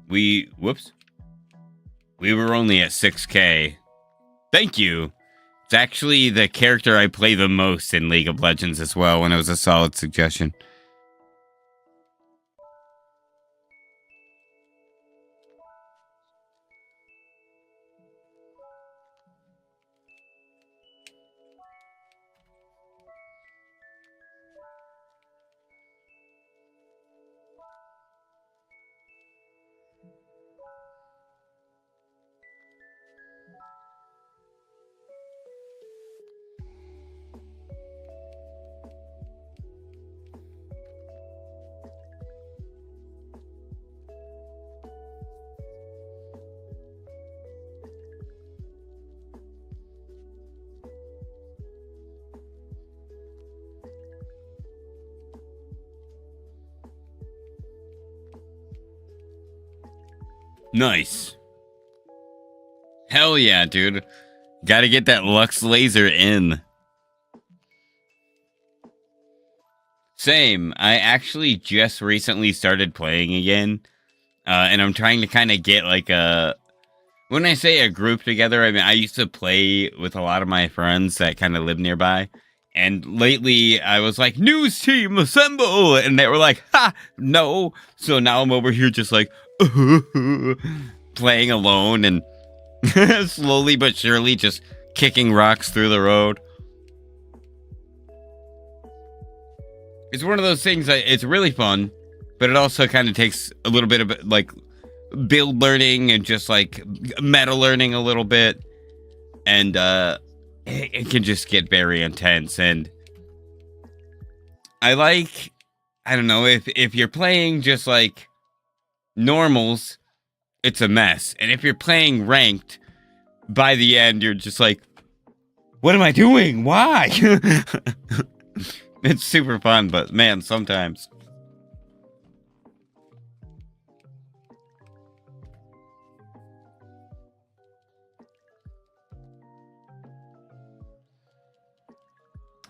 Whoops. We were only at 6K. Thank you. It's actually the character I play the most in League of Legends as well, and it was a solid suggestion. Nice. Hell yeah, dude. Gotta get that Lux laser in. Same. I actually just recently started playing again. And I'm trying to kind of get like a... When I say a group together, I mean, I used to play with a lot of my friends that kind of live nearby. And lately, I was like, news team, assemble! And they were like, ha, no. So now I'm over here just like, playing alone and slowly but surely just kicking rocks through the road. It's one of those things that it's really fun, but it also kind of takes a little bit of like build learning and just like meta learning a little bit. And it can just get very intense. And I don't know, if you're playing just like normals, it's a mess. And if you're playing ranked, by the end, you're just like, what am I doing? Why? It's super fun, but man, sometimes.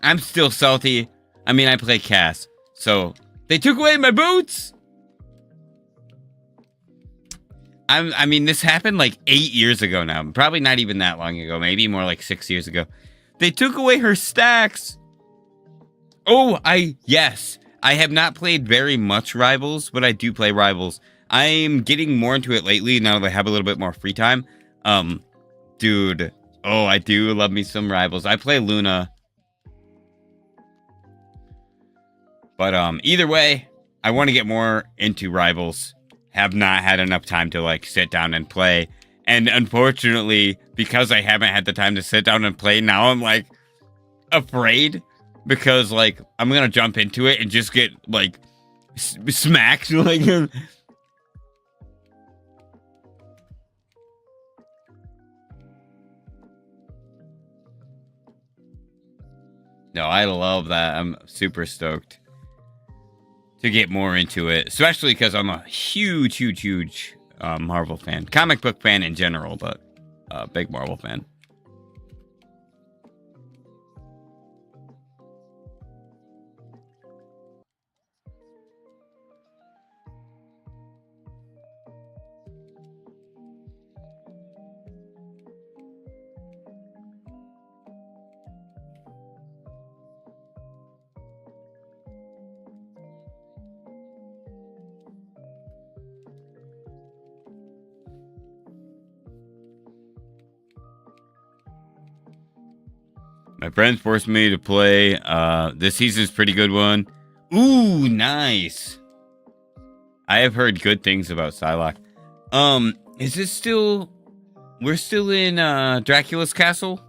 I'm still salty. I mean, I play Cass, so they took away my boots. I mean, this happened like 8 years ago now. Probably not even that long ago. Maybe more like 6 years ago. They took away her stacks. Oh, yes. I have not played very much Rivals, but I do play Rivals. I'm getting more into it lately now that I have a little bit more free time. Dude. Oh, I do love me some Rivals. I play Luna. But either way, I want to get more into Rivals. Have not had enough time to like sit down and play. And unfortunately, because I haven't had the time to sit down and play, now I'm like afraid because like I'm going to jump into it and just get like smacked. Like no, I love that. I'm super stoked to get more into it, especially because I'm a huge Marvel fan. Comic book fan in general, but big Marvel fan. My friends forced me to play. This season's pretty good one. Ooh, nice. I have heard good things about Psylocke. Is this still... We're still in Dracula's castle?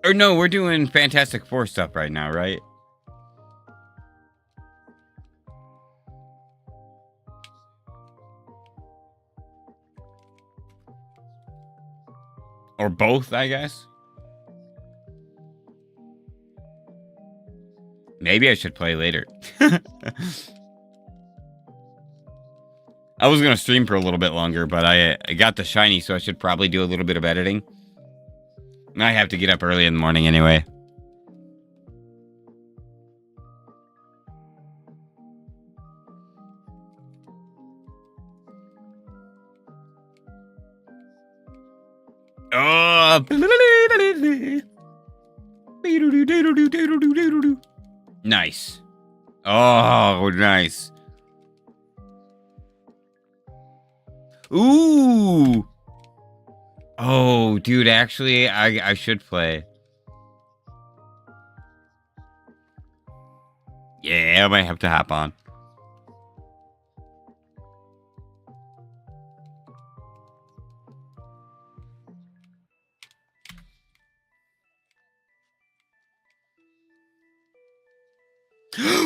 Or no, we're doing Fantastic Four stuff right now, right? Or both, I guess. Maybe I should play later. I was going to stream for a little bit longer, but I got the shiny, so I should probably do a little bit of editing. I have to get up early in the morning anyway. Nice. Oh, nice. Ooh. Oh, dude, actually, I should play. Yeah, I might have to hop on.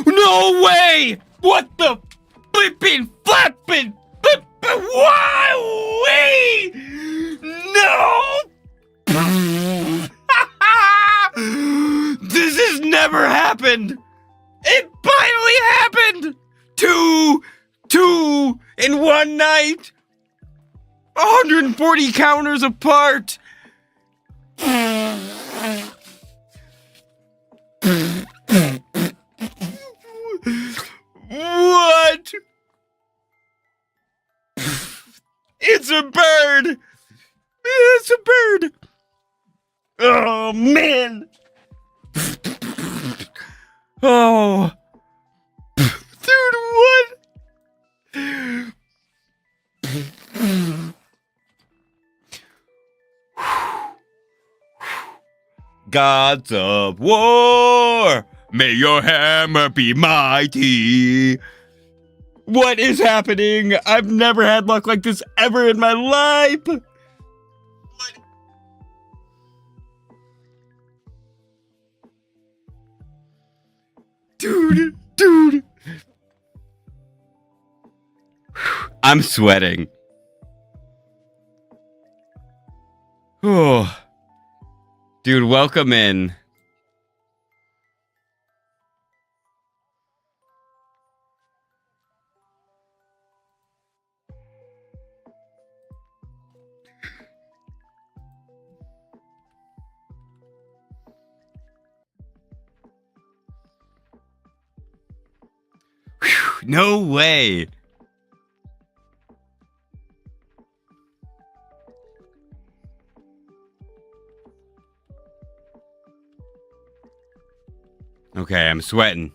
No way! What the flippin' flappin'? Why? No! This has never happened! It finally happened! Two in one night! 140 counters apart! What? It's a bird! It's a bird! Oh, man! Oh. Dude, what? Gods of war, may your hammer be mighty. What is happening? I've never had luck like this ever in my life. Dude. I'm sweating. Oh. Dude, welcome in. Whew, no way. Okay, I'm sweating.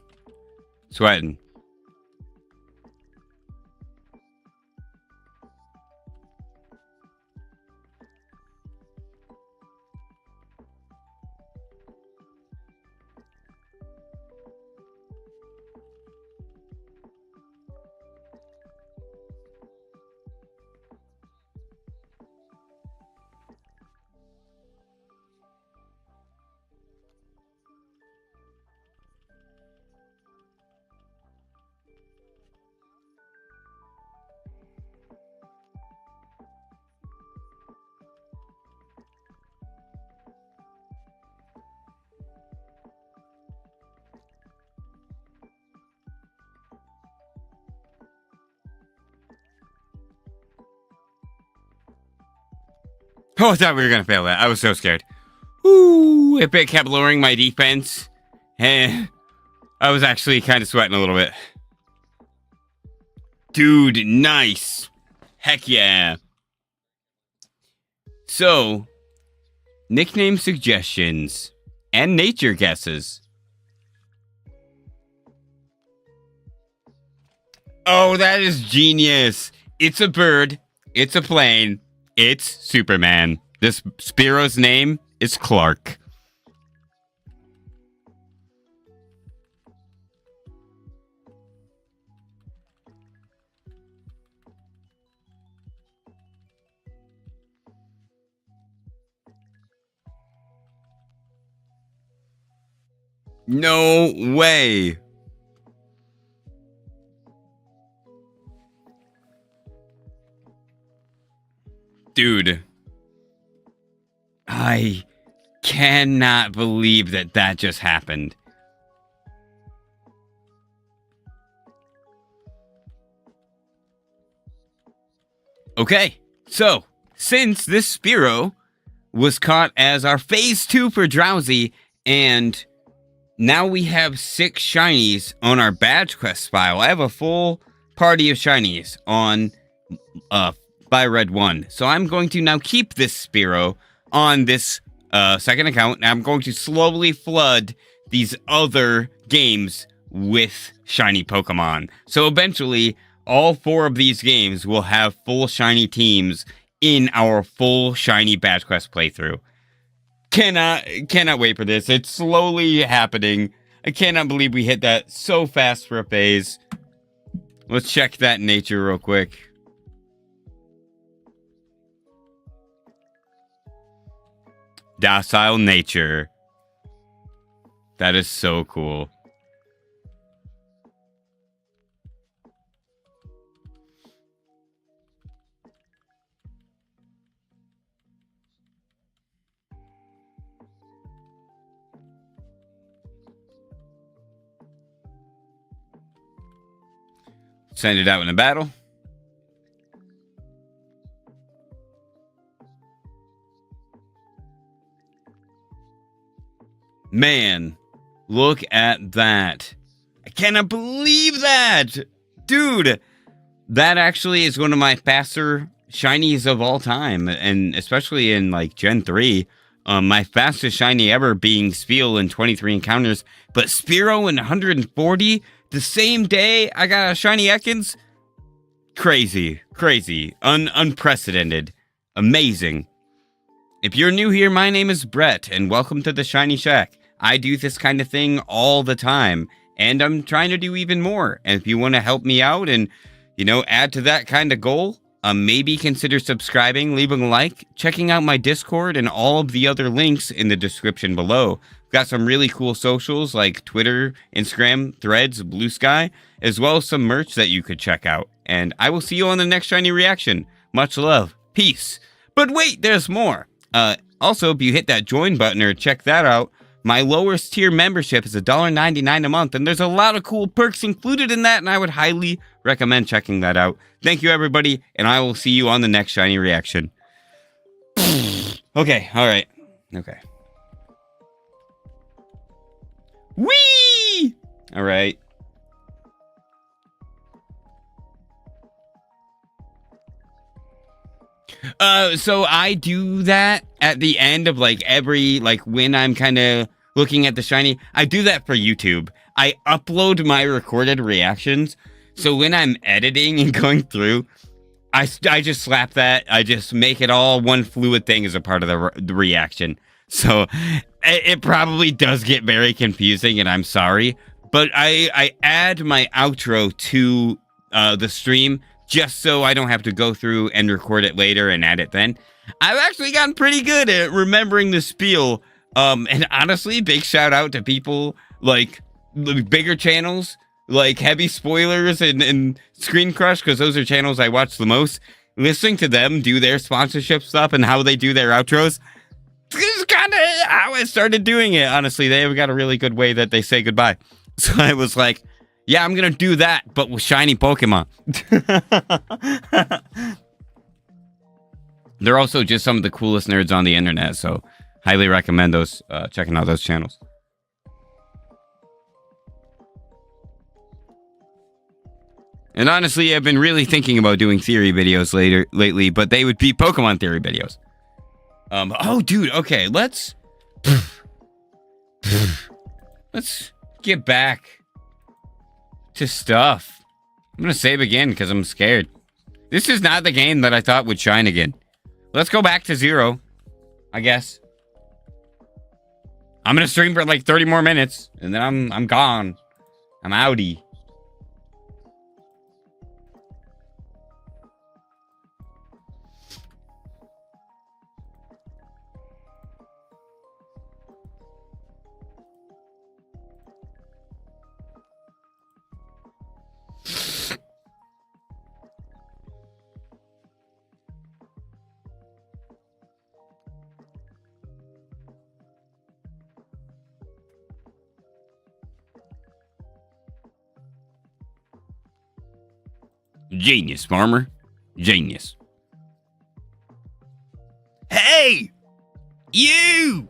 Oh, I thought we were going to fail that. I was so scared. Ooh, it kept lowering my defense. And I was actually kind of sweating a little bit. Dude, nice. Heck yeah. So, nickname suggestions and nature guesses. Oh, that is genius. It's a bird. It's a plane. It's Superman. This SPEAROW's name is Clark. No way. Dude. I cannot believe that that just happened. Okay, so since this SPEAROW was caught as our phase 2 for Drowsy, and now we have 6 shinies on our badge quest file. I have a full party of shinies on FIRERED 1. So I'm going to now keep this SPEAROW on this second account, and I'm going to slowly flood these other games with shiny Pokemon. So eventually, all 4 of these games will have full shiny teams in our full shiny badge quest playthrough. Cannot wait for this. It's slowly happening. I cannot believe we hit that so fast for a phase. Let's check that nature real quick. Docile nature. That is so cool. Send it out in a battle. Man, look at that. I cannot believe that. Dude, that actually is one of my faster shinies of all time. And especially in like Gen 3. My fastest shiny ever being Spiel in 23 encounters. But SPEAROW in 140 the same day I got a shiny EKANS. Crazy. Unprecedented. Amazing. If you're new here, my name is Brett, and welcome to the Shiny Shack. I do this kind of thing all the time, and I'm trying to do even more. And if you want to help me out and, add to that kind of goal, maybe consider subscribing, leaving a like, checking out my Discord, and all of the other links in the description below. Got some really cool socials like Twitter, Instagram, Threads, Blue Sky, as well as some merch that you could check out. And I will see you on the next Shiny Reaction. Much love. Peace. But wait, there's more. Also, if you hit that join button or check that out, my lowest tier membership is $1.99 a month, and there's a lot of cool perks included in that, and I would highly recommend checking that out. Thank you, everybody, and I will see you on the next Shiny Reaction. Okay, alright. Okay. Whee! Alright. So I do that at the end of when I'm kind of looking at the shiny. I do that for YouTube. I upload my recorded reactions. So when I'm editing and going through, I just slap that. I just make it all one fluid thing as a part of the reaction. So it probably does get very confusing, and I'm sorry. But I add my outro to the stream just so I don't have to go through and record it later and add it then. I've actually gotten pretty good at remembering the spiel. And honestly, big shout out to people like the bigger channels like Heavy Spoilers and Screen Crush, because those are channels I watch the most. Listening to them do their sponsorship stuff and how they do their outros, this is kind of how I started doing it. Honestly, they've got a really good way that they say goodbye. So I was like, yeah, I'm going to do that, but with shiny Pokemon. They're also just some of the coolest nerds on the internet, so highly recommend those checking out those channels. And honestly, I've been really thinking about doing theory videos lately, but they would be Pokemon theory videos. Oh, dude, okay, let's get back to stuff. I'm gonna save again because I'm scared. This is not the game that I thought would shine again. Let's go back to 0, I guess. I'm gonna stream for like 30 more minutes, and then I'm gone. I'm outie. Genius, farmer. Genius. Hey! You!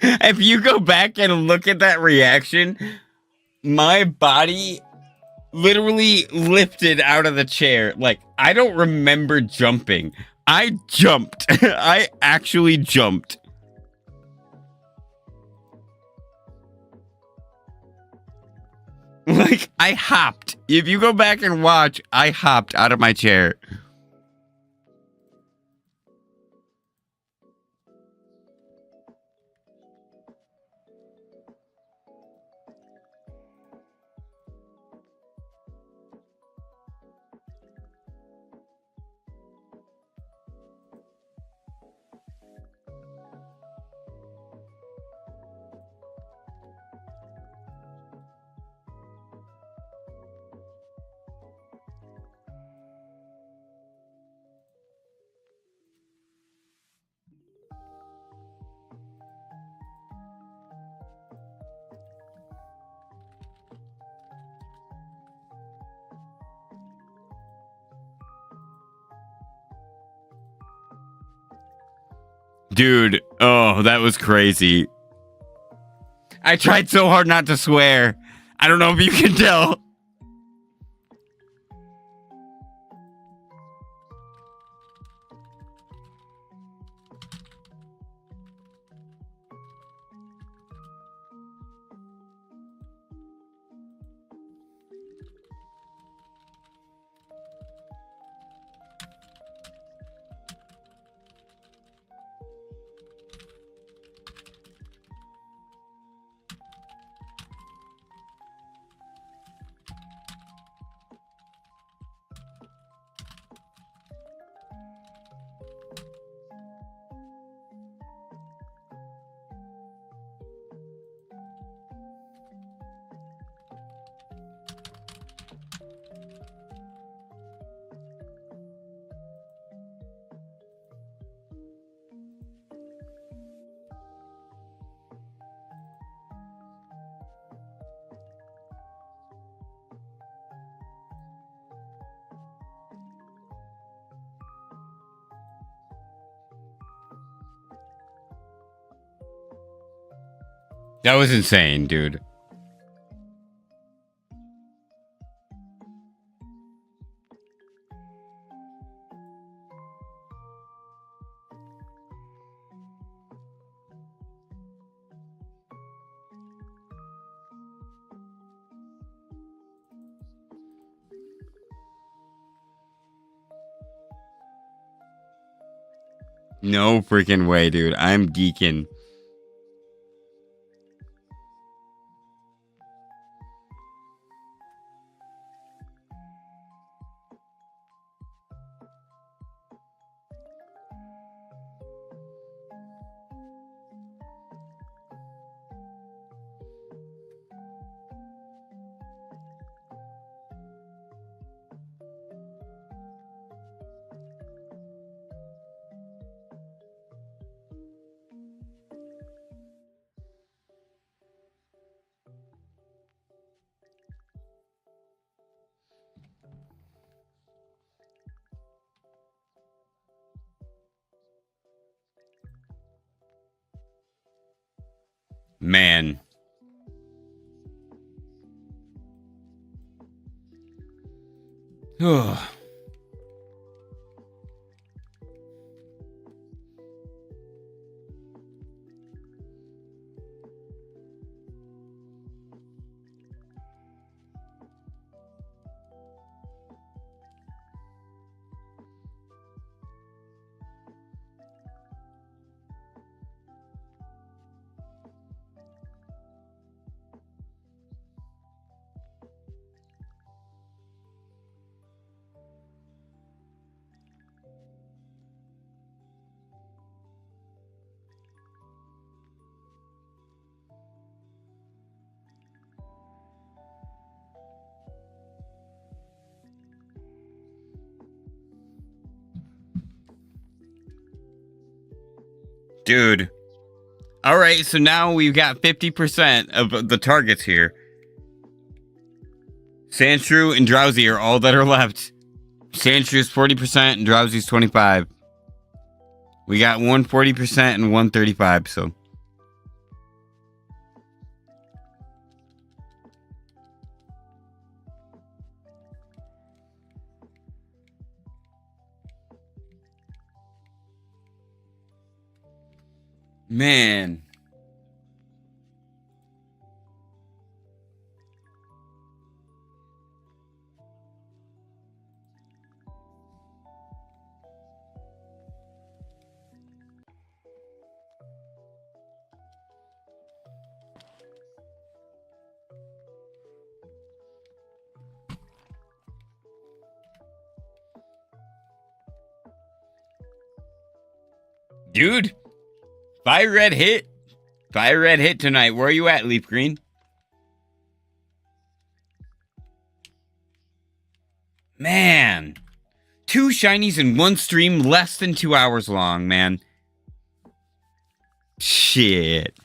If you go back and look at that reaction, my body literally lifted out of the chair. Like, I don't remember jumping. I jumped. I actually jumped. Like, I hopped. If you go back and watch, I hopped out of my chair. Dude, oh, that was crazy. I tried so hard not to swear. I don't know if you can tell. That was insane, dude. No freaking way, dude. I'm geeking. Man. Dude. All right, so now we've got 50% of the targets here. Sandshrew and Drowsy are all that are left. Sandshrew's 40% and Drowsy's 25%. We got 140% and 135%, so. Man. Dude. FIRERED hit. FIRERED hit tonight. Where are you at, LEAFGREEN? Man. 2 shinies in one stream, less than 2 hours long, man. Shit.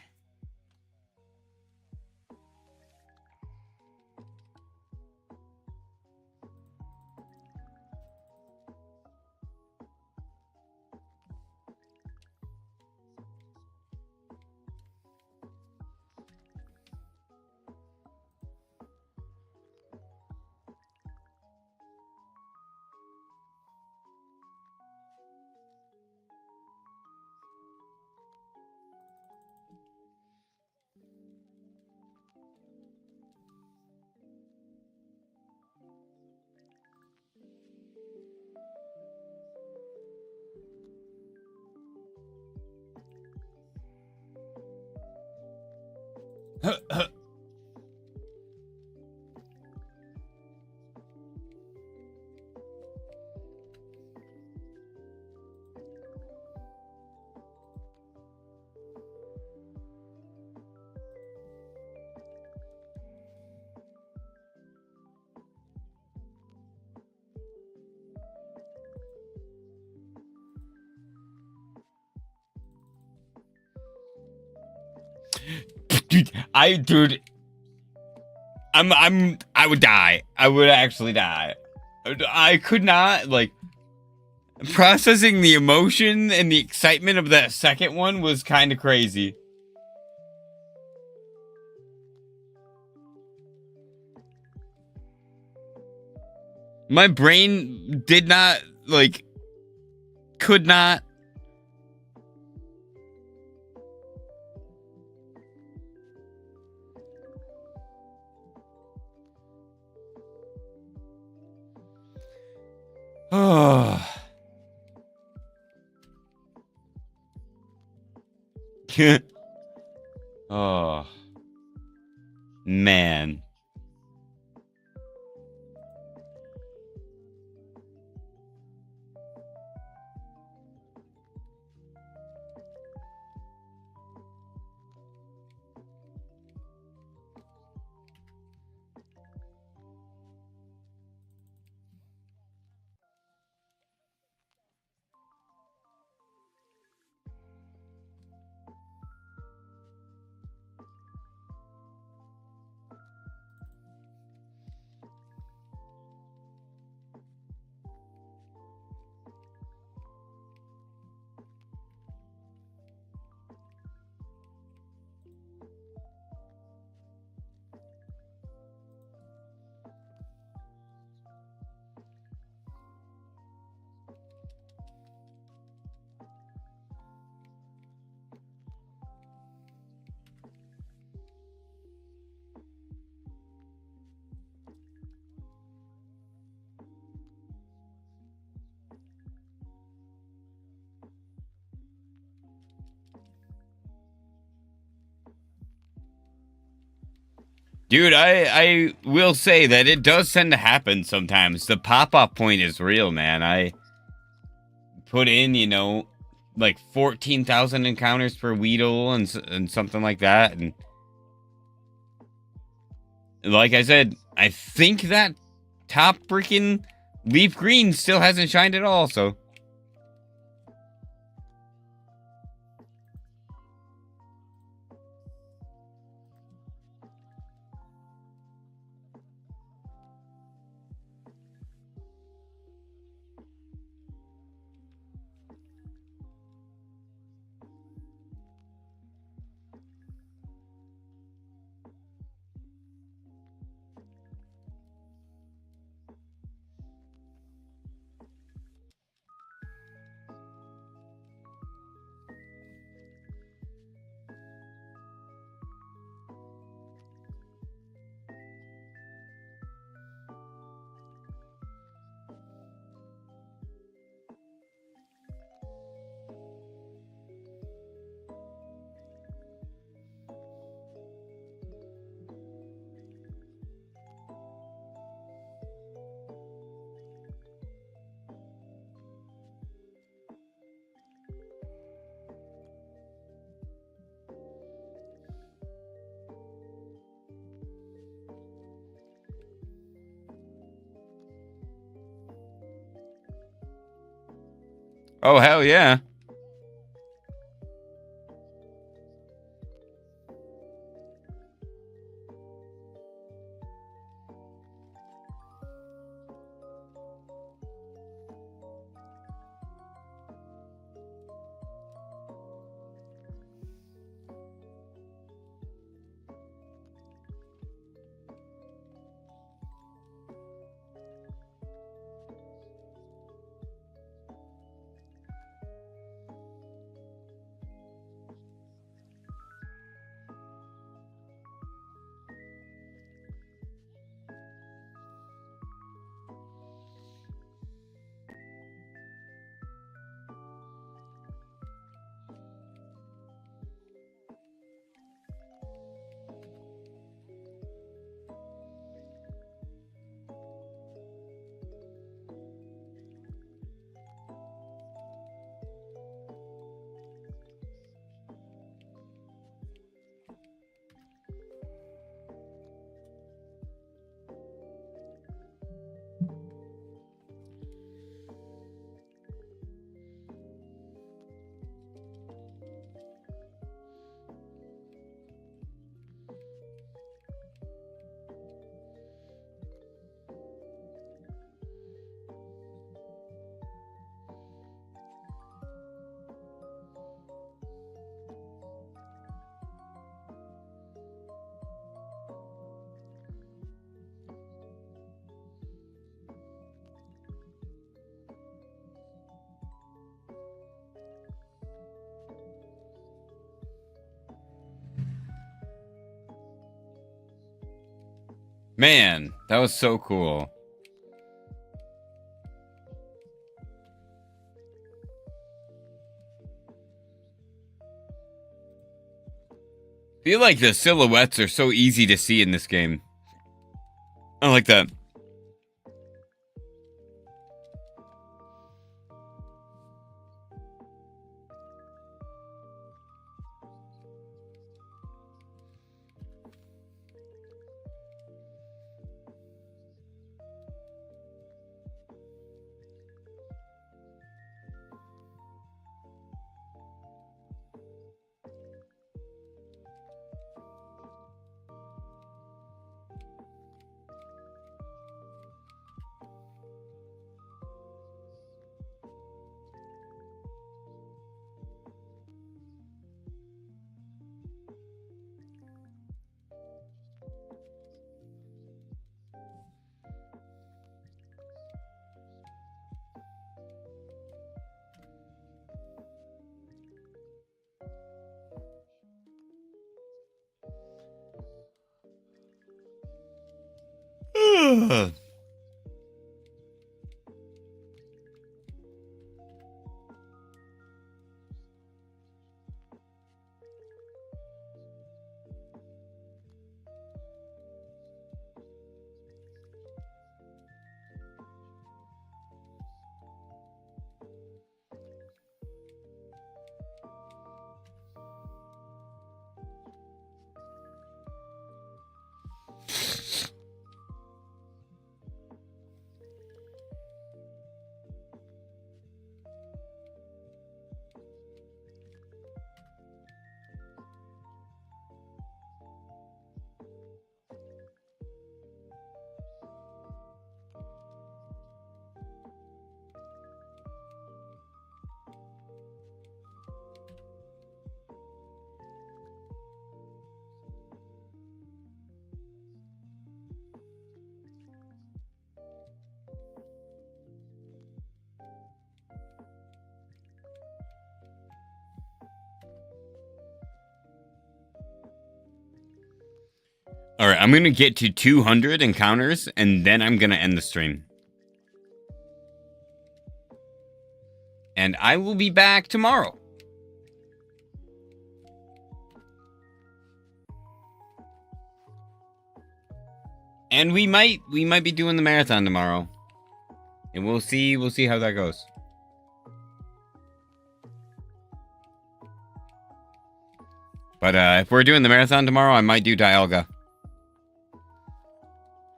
Dude, I would die. I would actually die. I could not, like, processing the emotion and the excitement of that second one was kind of crazy. My brain did not, like, could not. Oh. Oh. Man. Dude, I will say that it does tend to happen sometimes. The pop-off point is real, man. I put in, you know, like 14,000 encounters per Weedle and something like that. And like I said, I think that top freaking Leaf Green still hasn't shined at all, so. Oh, hell yeah. Man, that was so cool. Feel like the silhouettes are so easy to see in this game. I like that. All right, I'm going to get to 200 encounters, and then I'm going to end the stream. And I will be back tomorrow. And we might be doing the marathon tomorrow. And we'll see how that goes. But if we're doing the marathon tomorrow, I might do Dialga.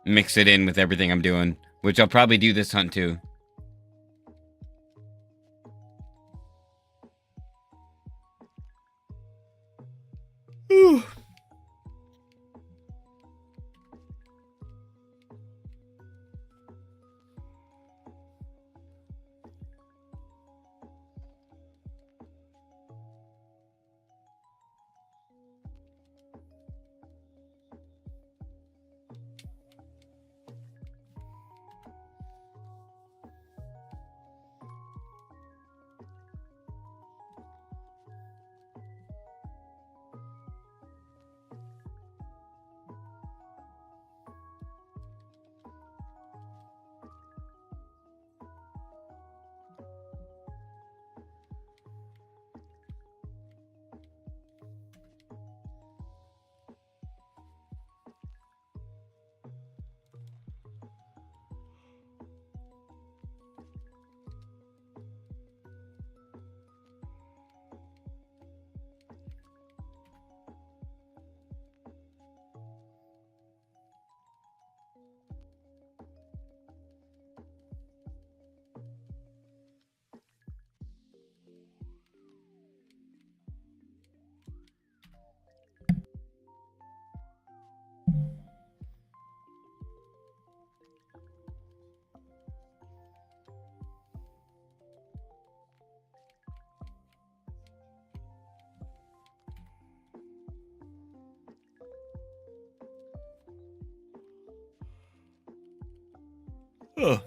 Mix it in with everything I'm doing, which I'll probably do this hunt too. Oh.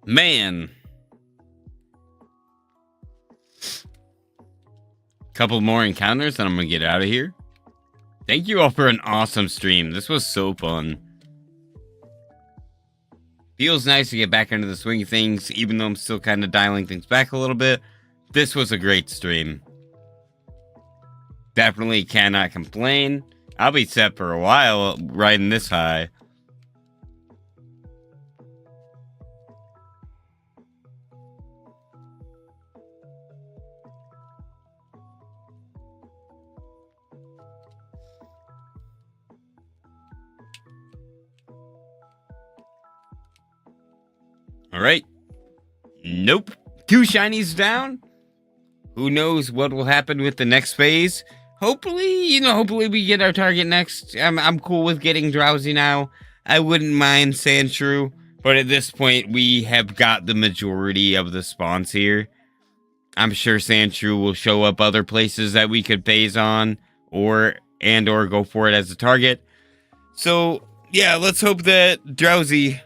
Man. Couple more encounters and I'm going to get out of here. Thank you all for an awesome stream. This was so fun. Feels nice to get back into the swing of things, even though I'm still kind of dialing things back a little bit. This was a great stream. Definitely cannot complain. I'll be set for a while riding this high. All right. Nope. 2 shinies down. Who knows what will happen with the next phase? Hopefully, hopefully we get our target next. I'm cool with getting Drowsy now. I wouldn't mind Sandshrew, but at this point, we have got the majority of the spawns here. I'm sure Sandshrew will show up other places that we could phase on, or go for it as a target. So, yeah, let's hope that Drowsy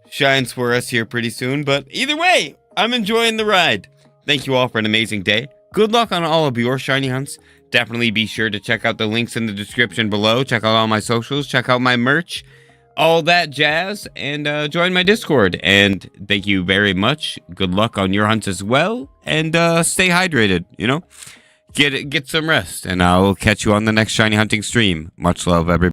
shines for us here pretty soon. But either way, I'm enjoying the ride. Thank you all for an amazing day. Good luck on all of your shiny hunts. Definitely be sure to check out the links in the description below. Check out all my socials. Check out my merch. All that jazz. And join my Discord. And thank you very much. Good luck on your hunts as well. And stay hydrated, Get some rest. And I'll catch you on the next shiny hunting stream. Much love, everybody.